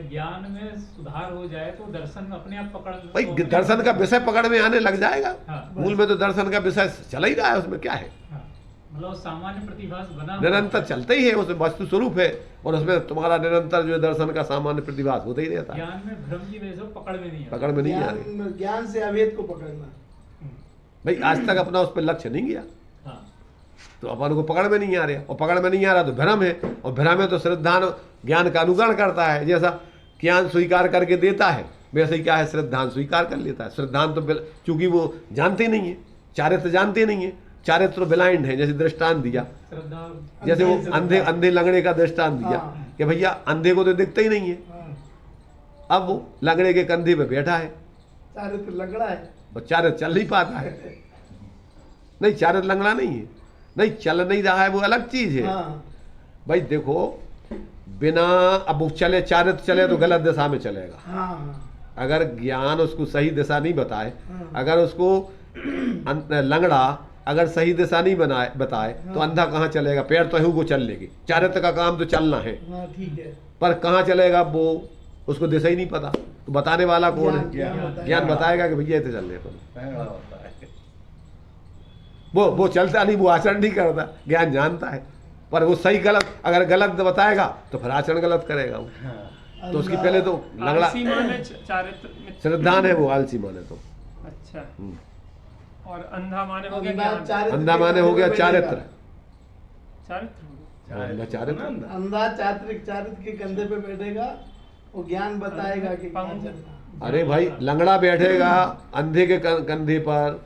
ज्ञान में सुधार हो जाए तो दर्शन अपने आप पकड़, भाई दर्शन का विषय पकड़ में आने लग जाएगा। हाँ। मूल में तो दर्शन का विषय चला ही रहा है, उसमें क्या है? हाँ। मतलब सामान्य प्रतिभास बना निरंतर चलते ही है, उसमें वस्तु स्वरूप है और उसमें तुम्हारा निरंतर जो है दर्शन का सामान्य प्रतिभास होता ही रहता है। ज्ञान में भ्रम की वजह से पकड़ में नहीं पकड़ में नहीं आ रही। ज्ञान से अभेद को पकड़ना। भाई आज तक अपना उस पर लक्ष्य नहीं गया, हाँ। तो अपन को पकड़ में नहीं आ रहा, और पकड़ में नहीं आ रहा तो भ्रम है, और भ्रम है तो श्रद्धान ज्ञान का अनुकरण करता है। जैसा ज्ञान स्वीकार करके देता है वैसे ही क्या है, श्रद्धान स्वीकार कर लेता है। श्रद्धान तो चूंकि वो जानते नहीं है, चारित्र जानते नहीं है, चारित्र ब्लाइंड है। जैसे दृष्टांत दिया, जैसे वो अंधे लंगड़े का दृष्टांत दिया कि भैया अंधे को तो दिखता ही नहीं है, अब वो लंगड़े के कंधे पे बैठा है, चारित्र लंगड़ा है, वो चारित्र चल नहीं पाता है। नहीं, चारित्र लंगड़ा नहीं है, नहीं चल नहीं रहा है, वो अलग चीज है। भाई देखो, बिना अब वो चले, चारित्र चले तो गलत दिशा में चलेगा। अगर ज्ञान उसको सही दिशा नहीं बताए, अगर उसको लंगड़ा अगर सही दिशा नहीं बताए तो अंधा कहाँ चलेगा? पैर तो है को चल लेगी, चारित्र का काम तो चलना है, ठीक है, पर कहाँ चलेगा? वो उसको दिशा ही नहीं पता, तो बताने वाला कौन है? ज्ञान बताएगा कि भैया इतने चलने पर। वो चलता नहीं, वो आचरण नहीं करता, ज्ञान जानता है, पर वो सही गलत अगर गलत बताएगा तो फिर आचरण गलत करेगा वो। तो उसकी पहले तो लंगड़ा श्रद्धान है, वो आलसी माने तो। अच्छा, और अंधा माने हो गया ज्ञान। अंधा माने हो गया चारित्र। चारित्र अंधा चारित्र के कंधे पे बैठेगा, वो ज्ञान बताएगा कि कहाँ चलना। अरे भाई, लंगड़ा बैठेगा अंधे के कंधे पर,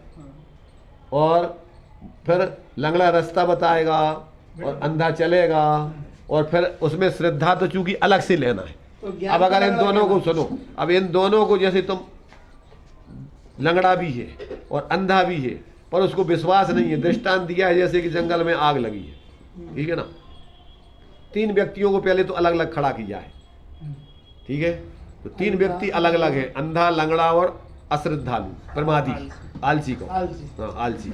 और फिर लंगड़ा रास्ता बताएगा और अंधा चलेगा, और फिर उसमें श्रद्धा तो चूंकि अलग से लेना है। तो अब अगर इन दोनों को सुनो, अब इन दोनों को, जैसे तुम लंगड़ा भी है और अंधा भी है, पर उसको विश्वास नहीं है। दृष्टांत दिया है जैसे कि जंगल में आग लगी है, ठीक है ना? 3 व्यक्तियों को पहले तो अलग अलग खड़ा किया है, ठीक है? तो 3 व्यक्ति अलग अलग है, अंधा, लंगड़ा और अश्रद्धालु, प्रमादी, आलसी को, आलसी। हाँ आलसी।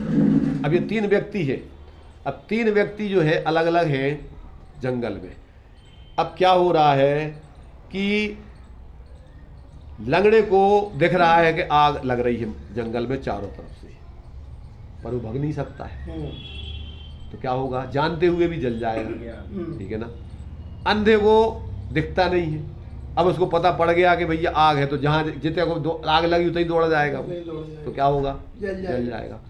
अब ये 3 व्यक्ति है। अब 3 व्यक्ति जो है अलग अलग हैं जंगल में। अब क्या हो रहा है कि लंगड़े को दिख रहा है कि आग लग रही है जंगल में चारों तरफ से, पर वो भग नहीं सकता है, तो क्या होगा, जानते हुए भी जल जाएगा, ठीक है ना। अंधे को दिखता नहीं है, अब उसको पता पड़ गया कि भैया आग है, तो जहाँ जितने को आग लगी उतना ही दौड़ जाएगा वो, तो क्या होगा, जल जाएगा।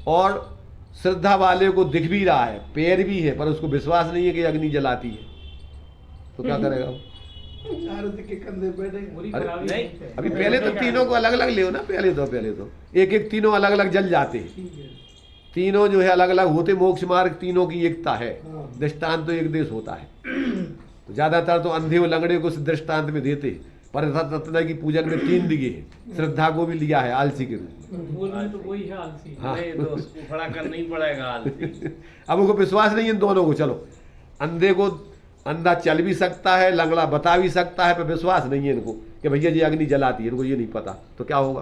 और श्रद्धा वाले को दिख भी रहा है, पैर भी है, पर उसको विश्वास नहीं है कि अग्नि जलाती है, तो क्या करेगा वो? चारों के कंधे बैठे। नहीं, अभी पहले तो तीनों को अलग अलग ले ना, पहले तो एक एक तीनों अलग अलग जल जाते हैं, ठीक है। तीनों जो है अलग अलग होते, मोक्ष मार्ग तीनों की एकता है, हाँ। दृष्टांत तो एक देश होता है। तो ज्यादातर तो अंधे और लंगड़े को दृष्टांत में देते, पर रत्न की पूजन में 3 दिए हैं, श्रद्धा को भी लिया है आलसी के रूप में। बोल में तो वही है आलसी। हाँ। नहीं तो उसको खड़ा करना ही पड़ेगा आलसी। अब उनको विश्वास नहीं है इन दोनों को। चलो, अंधे को अंधा चल भी सकता है, लंगड़ा बता भी सकता है, पर विश्वास नहीं है इनको कि भैया जी अग्नि जलाती है, इनको ये नहीं पता, तो क्या होगा,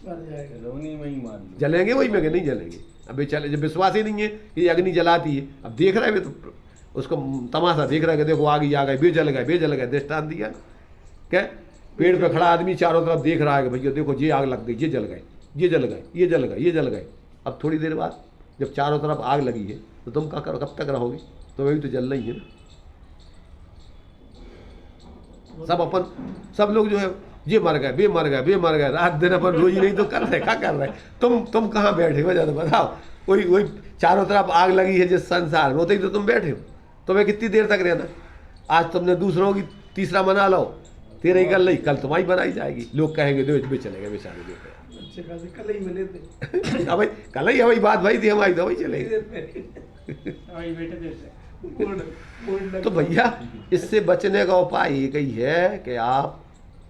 मर जाएगा। रोनी में ही मान लो। जलेंगे वही में कि नहीं जलेंगे। अब चले, जब विश्वास ही नहीं है कि ये अग्नि जलाती है, अब देख रहे हैं तो उसको तमाशा देख रहे हैं कि देखो आग ही आ गए, बे जल गए, दृष्टांत दिया। क्या पेड़ पे खड़ा आदमी चारों तरफ देख रहा है कि भैया देखो ये आग लग गई, ये जल गए, ये जल गए, ये जल गए, ये जल गए। अब थोड़ी देर बाद जब चारों तरफ आग लगी है तो तुम क्या करो, कब तक रहोगे, तो वही तो जलना ही है ना। सब लोग जो है ये मर गए, बे मर गए, रात दिन अपन रोज नहीं तो कर रहे, क्या कर रहे, तुम कहाँ बैठे हो, ज्यादा बताओ। वही चारों तरफ आग लगी है जिस संसार में, तो तुम बैठे हो, तुम्हें कितनी देर तक रहना। आज तुमने दूसरों की तीसरा मना लो, तेरे ही कल नहीं, कल तुम्हारी बनाई जाएगी। लोग कहेंगे दो भी चले गए बेचारे, देखो अच्छे खासे कल ही मिले थे। अब भाई कल ही हमारी बात भाई थी, हमारी तो वही चले गए। वही बेटे देते। तो भैया इससे बचने का उपाय एक ही है कि आप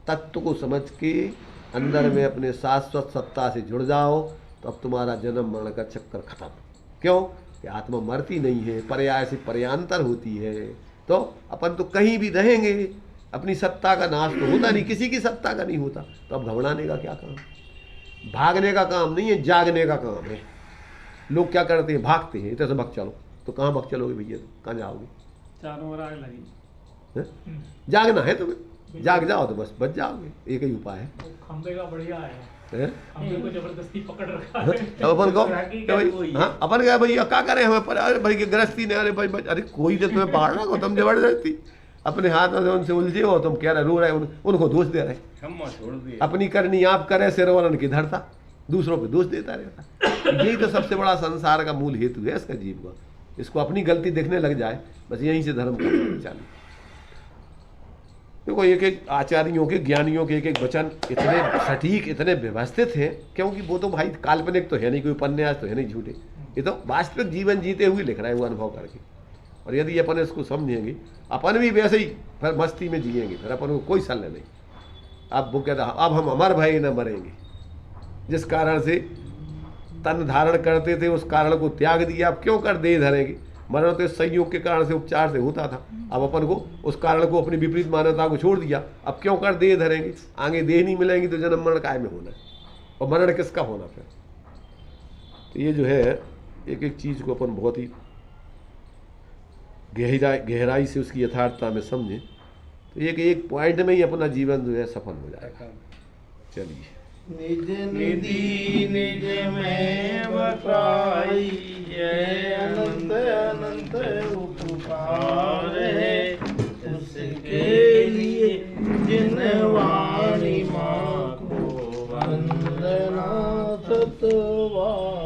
तत्व को समझ के अंदर में अपने शाश्वत सत्ता से जुड़ जाओ, तो अब तुम्हारा जन्म मरण का चक्कर खत्म। क्यों कि आत्मा मरती नहीं है, पर्याय से पर्यांतर होती है, तो अपन तो कहीं भी रहेंगे, अपनी सत्ता का नाश तो होता नहीं, किसी की सत्ता का नहीं होता, तो अब घबराने का क्या काम, भागने का काम नहीं है, जागने का काम है। लोग क्या करते हैं, भागते हैं, इधर से भाग चलो, तो कहाँ भाग चलोगे भैया, कहाँ जाओगे, चारों ओर आग लगी। है? जागना है तुम्हें, जाग जाओ तो बस बच जाओगे, एक ही उपाय है। वो खंबे का बढ़िया है, हैं? खंबे को जबरदस्ती पकड़ रखा हाँ? है। अब अपन को वही है। हाँ अपन क्या भैया क्या करें हमें, पर अरे भाई की गृहस्थी ने, अरे भाई अरे कोई तो तुम्हें पकड़ रहा हो, तुम जबरदस्ती अपने हाथ में उनसे उलझे हो, तुम कह रहे रो रहे, उनको दोष दे रहे। क्षमा छोड़ दिए। अपनी करनी आप करे, सिर वलन की धरता, दूसरों पे दोष देता रहता। यही तो सबसे बड़ा संसार का मूल हेतु है इसका जीव का। इसको अपनी गलती दिखने लग जाए, बस यहीं से धर्म का चालू। देखो एक एक आचार्यों के, ज्ञानियों के एक एक वचन इतने सटीक, इतने व्यवस्थित हैं, क्योंकि वो तो भाई काल्पनिक तो है नहीं, कोई उपन्यास तो है नहीं झूठे, ये तो वास्तविक जीवन जीते हुए लिख रहा है वो अनुभव करके। और यदि अपन इसको समझेंगे, अपन भी वैसे ही फिर मस्ती में जिएंगे, फिर अपन को कोई सल्ला नहीं। अब वो कहता अब हम अमर भय न मरेंगे, जिस कारण से तन धारण करते थे उस कारण को त्याग दिया, अब क्यों कर देह धरेंगे। मरण तो संयोग के कारण से, उपचार से होता था, अब अपन को उस कारण को, अपनी विपरीत मान्यता को छोड़ दिया, अब क्यों कर देह धरेंगे। आगे देह नहीं मिलेंगी तो जन्म मरण काय में होना है, और मरण किसका होना फिर। तो ये जो है एक एक चीज़ को अपन बहुत ही गहराई से उसकी यथार्थता में समझें, तो एक एक पॉइंट में ही अपना जीवन जो है सफल हो जाएगा। चलिए। निज निधि निज में बसाई, जय अनंत अनंत उपकार है उसके लिए, जिन वाणी माँ को वंदना सतवार।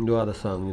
द्वादशांग